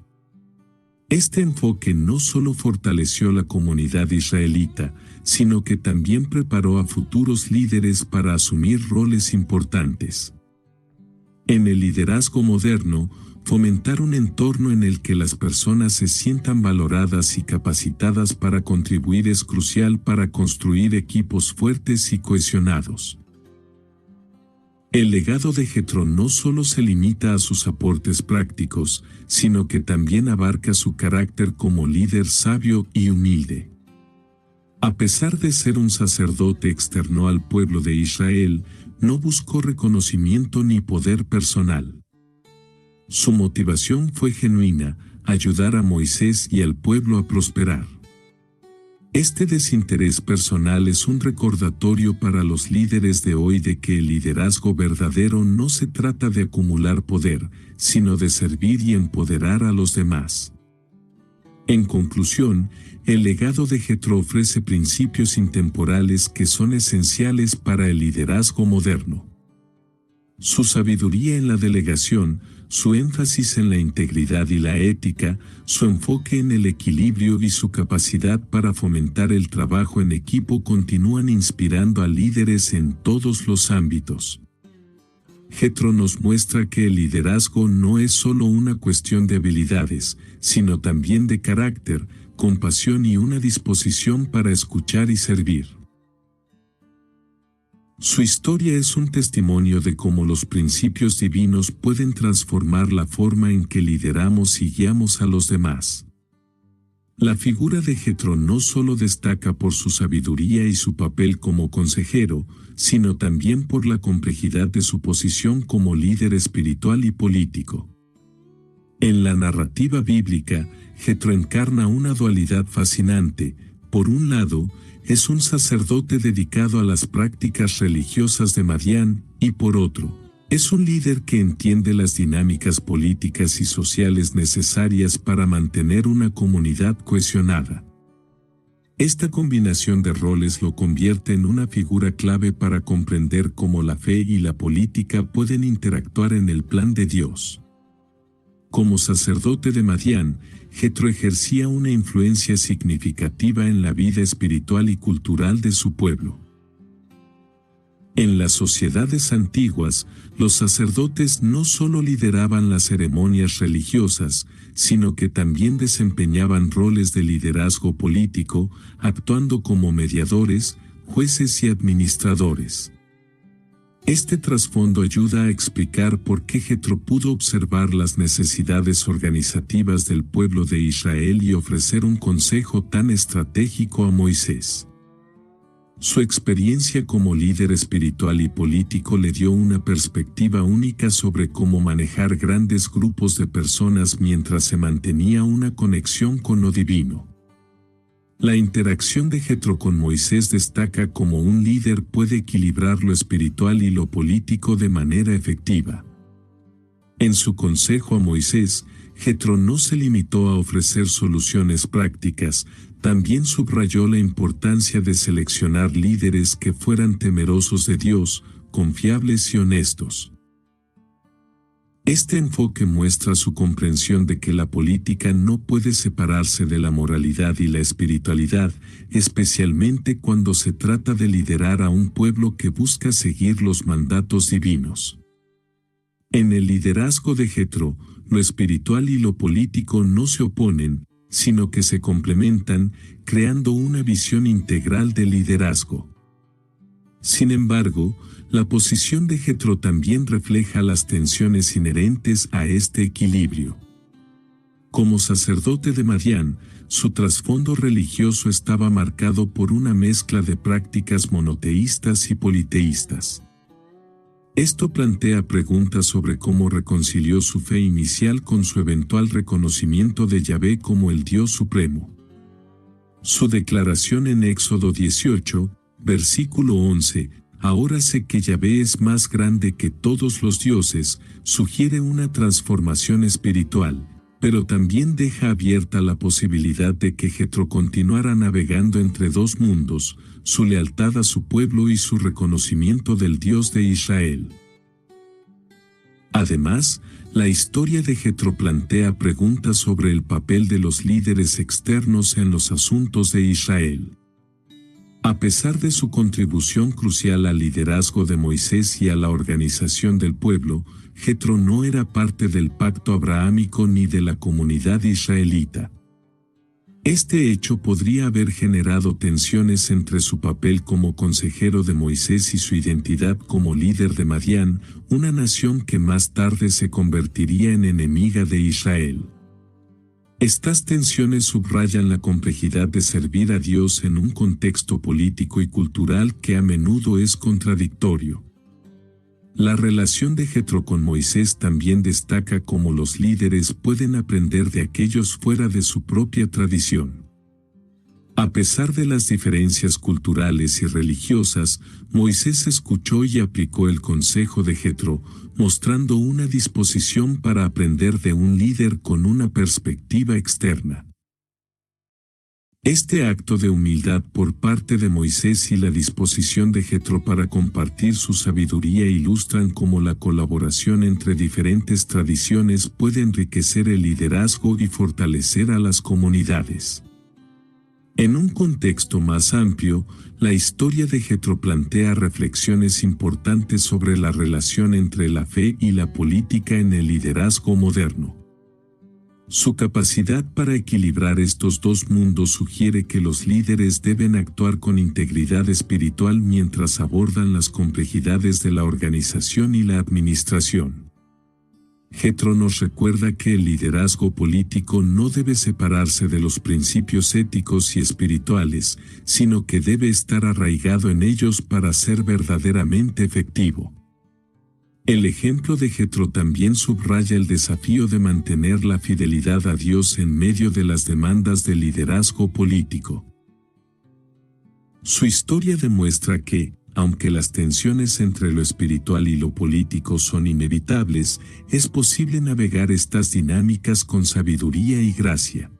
Este enfoque no solo fortaleció la comunidad israelita, sino que también preparó a futuros líderes para asumir roles importantes. En el liderazgo moderno, fomentar un entorno en el que las personas se sientan valoradas y capacitadas para contribuir es crucial para construir equipos fuertes y cohesionados. El legado de Jetro no solo se limita a sus aportes prácticos, sino que también abarca su carácter como líder sabio y humilde. A pesar de ser un sacerdote externo al pueblo de Israel, no buscó reconocimiento ni poder personal. Su motivación fue genuina: ayudar a Moisés y al pueblo a prosperar. Este desinterés personal es un recordatorio para los líderes de hoy de que el liderazgo verdadero no se trata de acumular poder, sino de servir y empoderar a los demás. En conclusión, el legado de Jetro ofrece principios intemporales que son esenciales para el liderazgo moderno. Su sabiduría en la delegación, su énfasis en la integridad y la ética, su enfoque en el equilibrio y su capacidad para fomentar el trabajo en equipo continúan inspirando a líderes en todos los ámbitos. Jetro nos muestra que el liderazgo no es solo una cuestión de habilidades, sino también de carácter, compasión y una disposición para escuchar y servir. Su historia es un testimonio de cómo los principios divinos pueden transformar la forma en que lideramos y guiamos a los demás. La figura de Jetro no solo destaca por su sabiduría y su papel como consejero, sino también por la complejidad de su posición como líder espiritual y político. En la narrativa bíblica, Jetro encarna una dualidad fascinante. Por un lado, es un sacerdote dedicado a las prácticas religiosas de Madián, y por otro, es un líder que entiende las dinámicas políticas y sociales necesarias para mantener una comunidad cohesionada. Esta combinación de roles lo convierte en una figura clave para comprender cómo la fe y la política pueden interactuar en el plan de Dios. Como sacerdote de Madián, Jetro ejercía una influencia significativa en la vida espiritual y cultural de su pueblo. En las sociedades antiguas, los sacerdotes no solo lideraban las ceremonias religiosas, sino que también desempeñaban roles de liderazgo político, actuando como mediadores, jueces y administradores. Este trasfondo ayuda a explicar por qué Jetro pudo observar las necesidades organizativas del pueblo de Israel y ofrecer un consejo tan estratégico a Moisés. Su experiencia como líder espiritual y político le dio una perspectiva única sobre cómo manejar grandes grupos de personas mientras se mantenía una conexión con lo divino. La interacción de Jetro con Moisés destaca cómo un líder puede equilibrar lo espiritual y lo político de manera efectiva. En su consejo a Moisés, Jetro no se limitó a ofrecer soluciones prácticas, también subrayó la importancia de seleccionar líderes que fueran temerosos de Dios, confiables y honestos. Este enfoque muestra su comprensión de que la política no puede separarse de la moralidad y la espiritualidad, especialmente cuando se trata de liderar a un pueblo que busca seguir los mandatos divinos. En el liderazgo de Jetro, lo espiritual y lo político no se oponen, sino que se complementan, creando una visión integral del liderazgo. Sin embargo, la posición de Jetro también refleja las tensiones inherentes a este equilibrio. Como sacerdote de Madián, su trasfondo religioso estaba marcado por una mezcla de prácticas monoteístas y politeístas. Esto plantea preguntas sobre cómo reconcilió su fe inicial con su eventual reconocimiento de Yahvé como el Dios Supremo. Su declaración en Éxodo 18, versículo 11, "Ahora sé que Yahvé es más grande que todos los dioses", sugiere una transformación espiritual, pero también deja abierta la posibilidad de que Jetro continuara navegando entre dos mundos, su lealtad a su pueblo y su reconocimiento del Dios de Israel. Además, la historia de Jetro plantea preguntas sobre el papel de los líderes externos en los asuntos de Israel. A pesar de su contribución crucial al liderazgo de Moisés y a la organización del pueblo, Jetro no era parte del pacto abrahámico ni de la comunidad israelita. Este hecho podría haber generado tensiones entre su papel como consejero de Moisés y su identidad como líder de Madián, una nación que más tarde se convertiría en enemiga de Israel. Estas tensiones subrayan la complejidad de servir a Dios en un contexto político y cultural que a menudo es contradictorio. La relación de Jetro con Moisés también destaca cómo los líderes pueden aprender de aquellos fuera de su propia tradición. A pesar de las diferencias culturales y religiosas, Moisés escuchó y aplicó el consejo de Jetro, mostrando una disposición para aprender de un líder con una perspectiva externa. Este acto de humildad por parte de Moisés y la disposición de Jetro para compartir su sabiduría ilustran cómo la colaboración entre diferentes tradiciones puede enriquecer el liderazgo y fortalecer a las comunidades. En un contexto más amplio, la historia de Jetro plantea reflexiones importantes sobre la relación entre la fe y la política en el liderazgo moderno. Su capacidad para equilibrar estos dos mundos sugiere que los líderes deben actuar con integridad espiritual mientras abordan las complejidades de la organización y la administración. Jetro nos recuerda que el liderazgo político no debe separarse de los principios éticos y espirituales, sino que debe estar arraigado en ellos para ser verdaderamente efectivo. El ejemplo de Jetro también subraya el desafío de mantener la fidelidad a Dios en medio de las demandas del liderazgo político. Su historia demuestra que, aunque las tensiones entre lo espiritual y lo político son inevitables, es posible navegar estas dinámicas con sabiduría y gracia.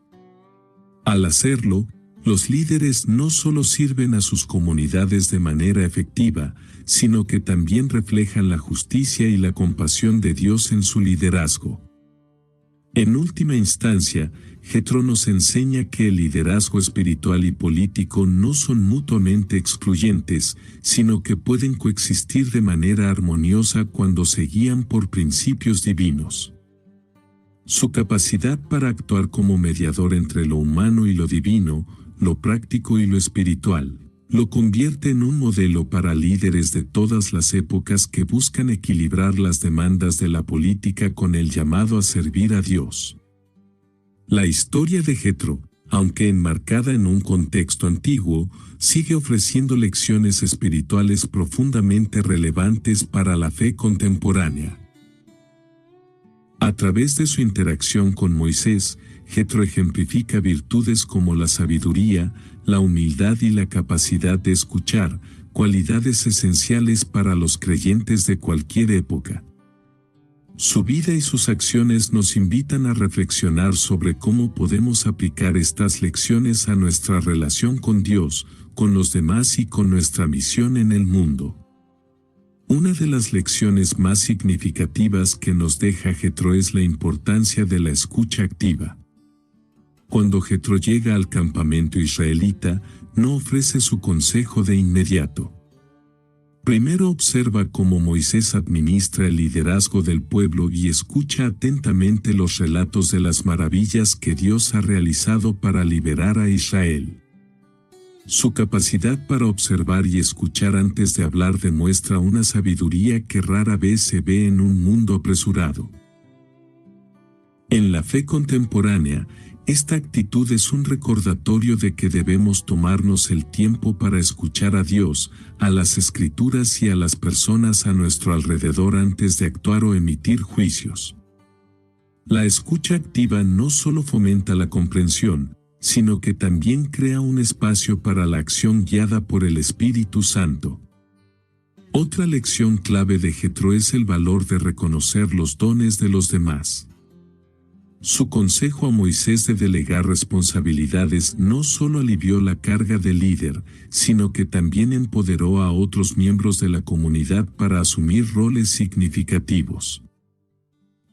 Al hacerlo, los líderes no solo sirven a sus comunidades de manera efectiva, sino que también reflejan la justicia y la compasión de Dios en su liderazgo. En última instancia, Jetro nos enseña que el liderazgo espiritual y político no son mutuamente excluyentes, sino que pueden coexistir de manera armoniosa cuando se guían por principios divinos. Su capacidad para actuar como mediador entre lo humano y lo divino, lo práctico y lo espiritual, lo convierte en un modelo para líderes de todas las épocas que buscan equilibrar las demandas de la política con el llamado a servir a Dios. La historia de Jetro, aunque enmarcada en un contexto antiguo, sigue ofreciendo lecciones espirituales profundamente relevantes para la fe contemporánea. A través de su interacción con Moisés, Jetro ejemplifica virtudes como la sabiduría, la humildad y la capacidad de escuchar, cualidades esenciales para los creyentes de cualquier época. Su vida y sus acciones nos invitan a reflexionar sobre cómo podemos aplicar estas lecciones a nuestra relación con Dios, con los demás y con nuestra misión en el mundo. Una de las lecciones más significativas que nos deja Jetro es la importancia de la escucha activa. Cuando Jetro llega al campamento israelita, no ofrece su consejo de inmediato. Primero observa cómo Moisés administra el liderazgo del pueblo y escucha atentamente los relatos de las maravillas que Dios ha realizado para liberar a Israel. Su capacidad para observar y escuchar antes de hablar demuestra una sabiduría que rara vez se ve en un mundo apresurado. En la fe contemporánea, esta actitud es un recordatorio de que debemos tomarnos el tiempo para escuchar a Dios, a las Escrituras y a las personas a nuestro alrededor antes de actuar o emitir juicios. La escucha activa no solo fomenta la comprensión, sino que también crea un espacio para la acción guiada por el Espíritu Santo. Otra lección clave de Jetro es el valor de reconocer los dones de los demás. Su consejo a Moisés de delegar responsabilidades no solo alivió la carga del líder, sino que también empoderó a otros miembros de la comunidad para asumir roles significativos.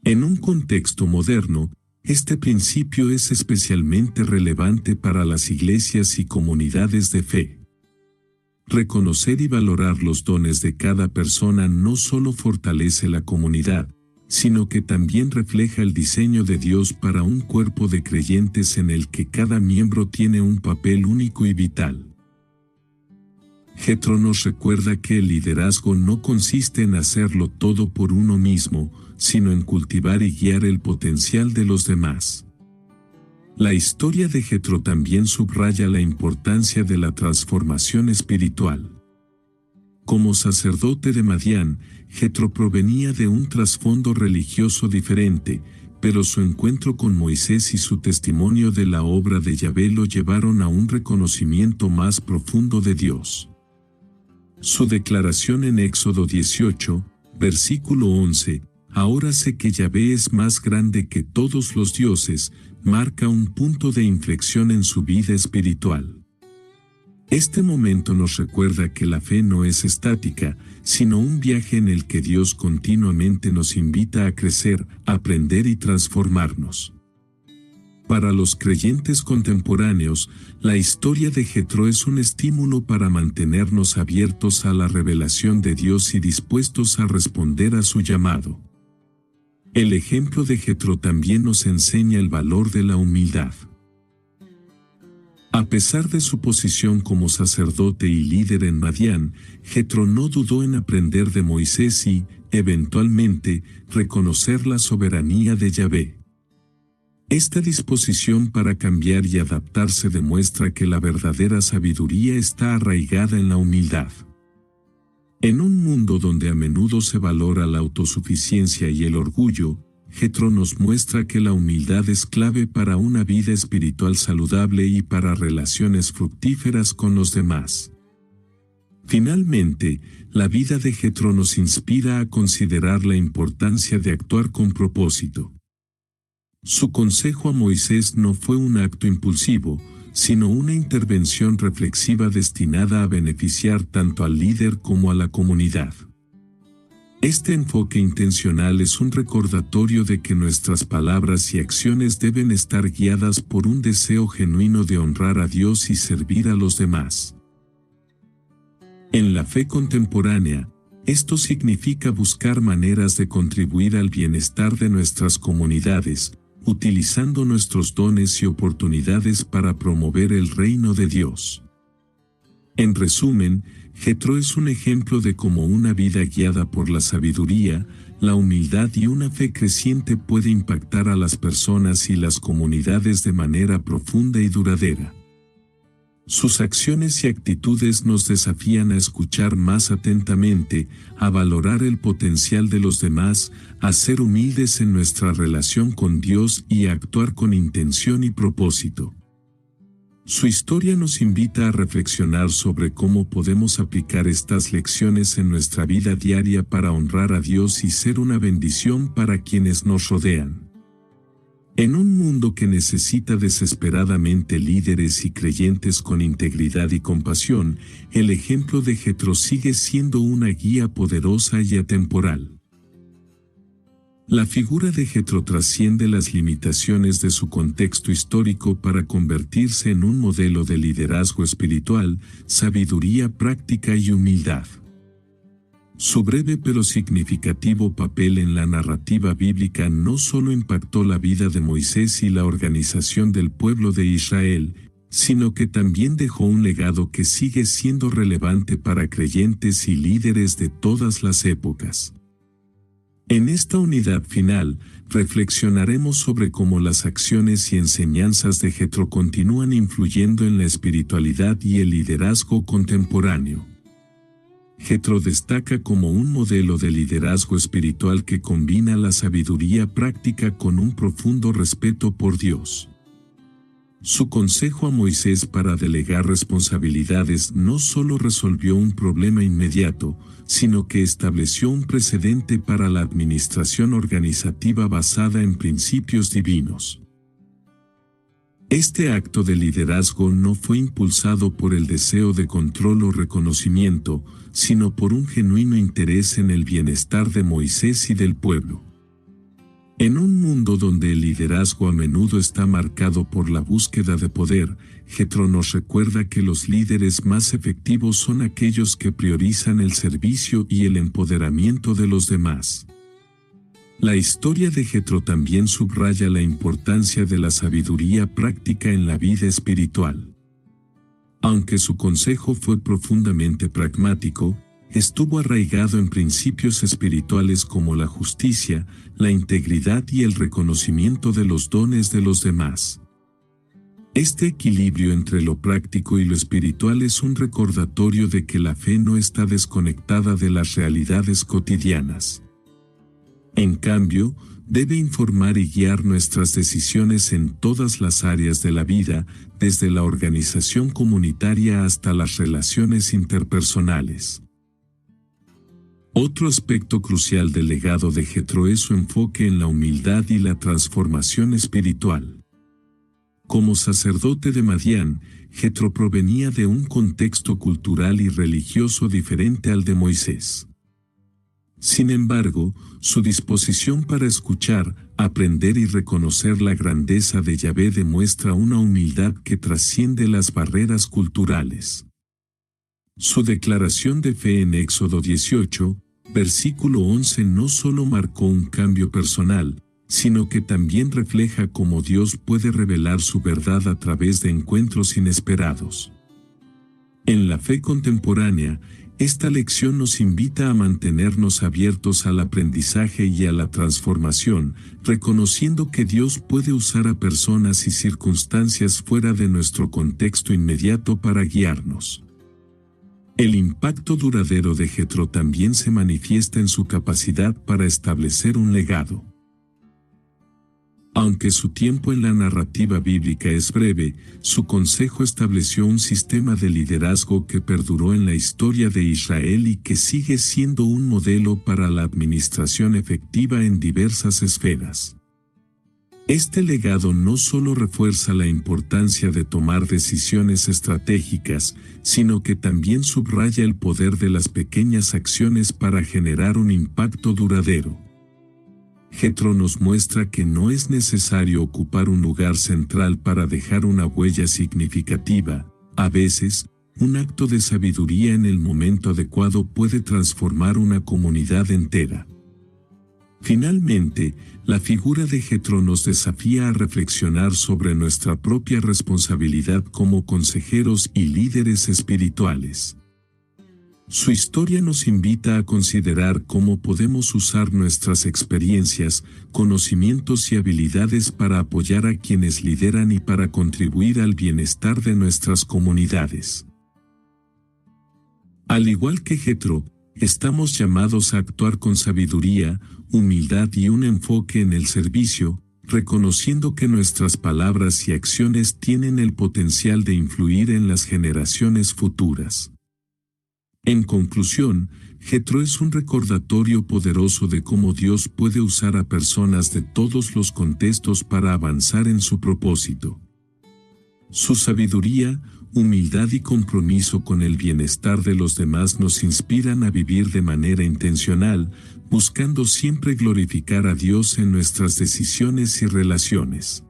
En un contexto moderno, este principio es especialmente relevante para las iglesias y comunidades de fe. Reconocer y valorar los dones de cada persona no solo fortalece la comunidad, sino que también refleja el diseño de Dios para un cuerpo de creyentes en el que cada miembro tiene un papel único y vital. Jetro nos recuerda que el liderazgo no consiste en hacerlo todo por uno mismo, sino en cultivar y guiar el potencial de los demás. La historia de Jetro también subraya la importancia de la transformación espiritual. Como sacerdote de Madián, Jetro provenía de un trasfondo religioso diferente, pero su encuentro con Moisés y su testimonio de la obra de Yahvé lo llevaron a un reconocimiento más profundo de Dios. Su declaración en Éxodo 18, versículo 11, «Ahora sé que Yahvé es más grande que todos los dioses», marca un punto de inflexión en su vida espiritual. Este momento nos recuerda que la fe no es estática, sino un viaje en el que Dios continuamente nos invita a crecer, aprender y transformarnos. Para los creyentes contemporáneos, la historia de Jetro es un estímulo para mantenernos abiertos a la revelación de Dios y dispuestos a responder a su llamado. El ejemplo de Jetro también nos enseña el valor de la humildad. A pesar de su posición como sacerdote y líder en Madián, Jetro no dudó en aprender de Moisés y, eventualmente, reconocer la soberanía de Yahvé. Esta disposición para cambiar y adaptarse demuestra que la verdadera sabiduría está arraigada en la humildad. En un mundo donde a menudo se valora la autosuficiencia y el orgullo, Jetro nos muestra que la humildad es clave para una vida espiritual saludable y para relaciones fructíferas con los demás. Finalmente, la vida de Jetro nos inspira a considerar la importancia de actuar con propósito. Su consejo a Moisés no fue un acto impulsivo, sino una intervención reflexiva destinada a beneficiar tanto al líder como a la comunidad. Este enfoque intencional es un recordatorio de que nuestras palabras y acciones deben estar guiadas por un deseo genuino de honrar a Dios y servir a los demás. En la fe contemporánea, esto significa buscar maneras de contribuir al bienestar de nuestras comunidades, utilizando nuestros dones y oportunidades para promover el reino de Dios. En resumen, Jetro es un ejemplo de cómo una vida guiada por la sabiduría, la humildad y una fe creciente puede impactar a las personas y las comunidades de manera profunda y duradera. Sus acciones y actitudes nos desafían a escuchar más atentamente, a valorar el potencial de los demás, a ser humildes en nuestra relación con Dios y a actuar con intención y propósito. Su historia nos invita a reflexionar sobre cómo podemos aplicar estas lecciones en nuestra vida diaria para honrar a Dios y ser una bendición para quienes nos rodean. En un mundo que necesita desesperadamente líderes y creyentes con integridad y compasión, el ejemplo de Jetro sigue siendo una guía poderosa y atemporal. La figura de Jetro trasciende las limitaciones de su contexto histórico para convertirse en un modelo de liderazgo espiritual, sabiduría práctica y humildad. Su breve pero significativo papel en la narrativa bíblica no solo impactó la vida de Moisés y la organización del pueblo de Israel, sino que también dejó un legado que sigue siendo relevante para creyentes y líderes de todas las épocas. En esta unidad final, reflexionaremos sobre cómo las acciones y enseñanzas de Jetro continúan influyendo en la espiritualidad y el liderazgo contemporáneo. Jetro destaca como un modelo de liderazgo espiritual que combina la sabiduría práctica con un profundo respeto por Dios. Su consejo a Moisés para delegar responsabilidades no solo resolvió un problema inmediato, sino que estableció un precedente para la administración organizativa basada en principios divinos. Este acto de liderazgo no fue impulsado por el deseo de control o reconocimiento, sino por un genuino interés en el bienestar de Moisés y del pueblo. En un mundo donde el liderazgo a menudo está marcado por la búsqueda de poder, Jetro nos recuerda que los líderes más efectivos son aquellos que priorizan el servicio y el empoderamiento de los demás. La historia de Jetro también subraya la importancia de la sabiduría práctica en la vida espiritual. Aunque su consejo fue profundamente pragmático, estuvo arraigado en principios espirituales como la justicia, la integridad y el reconocimiento de los dones de los demás. Este equilibrio entre lo práctico y lo espiritual es un recordatorio de que la fe no está desconectada de las realidades cotidianas. En cambio, debe informar y guiar nuestras decisiones en todas las áreas de la vida, desde la organización comunitaria hasta las relaciones interpersonales. Otro aspecto crucial del legado de Jetro es su enfoque en la humildad y la transformación espiritual. Como sacerdote de Madián, Jetro provenía de un contexto cultural y religioso diferente al de Moisés. Sin embargo, su disposición para escuchar, aprender y reconocer la grandeza de Yahvé demuestra una humildad que trasciende las barreras culturales. Su declaración de fe en Éxodo 18, versículo 11 no solo marcó un cambio personal, sino que también refleja cómo Dios puede revelar su verdad a través de encuentros inesperados. En la fe contemporánea, esta lección nos invita a mantenernos abiertos al aprendizaje y a la transformación, reconociendo que Dios puede usar a personas y circunstancias fuera de nuestro contexto inmediato para guiarnos. El impacto duradero de Jetro también se manifiesta en su capacidad para establecer un legado. Aunque su tiempo en la narrativa bíblica es breve, su consejo estableció un sistema de liderazgo que perduró en la historia de Israel y que sigue siendo un modelo para la administración efectiva en diversas esferas. Este legado no solo refuerza la importancia de tomar decisiones estratégicas, sino que también subraya el poder de las pequeñas acciones para generar un impacto duradero. Jetro nos muestra que no es necesario ocupar un lugar central para dejar una huella significativa. A veces, un acto de sabiduría en el momento adecuado puede transformar una comunidad entera. Finalmente, la figura de Jetro nos desafía a reflexionar sobre nuestra propia responsabilidad como consejeros y líderes espirituales. Su historia nos invita a considerar cómo podemos usar nuestras experiencias, conocimientos y habilidades para apoyar a quienes lideran y para contribuir al bienestar de nuestras comunidades. Al igual que Jetro, estamos llamados a actuar con sabiduría, humildad y un enfoque en el servicio, reconociendo que nuestras palabras y acciones tienen el potencial de influir en las generaciones futuras. En conclusión, Jetro es un recordatorio poderoso de cómo Dios puede usar a personas de todos los contextos para avanzar en su propósito. Su sabiduría, humildad y compromiso con el bienestar de los demás nos inspiran a vivir de manera intencional, buscando siempre glorificar a Dios en nuestras decisiones y relaciones.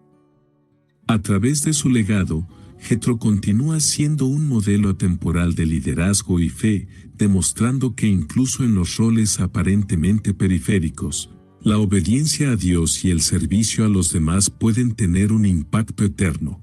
A través de su legado, Jetro continúa siendo un modelo atemporal de liderazgo y fe, demostrando que incluso en los roles aparentemente periféricos, la obediencia a Dios y el servicio a los demás pueden tener un impacto eterno.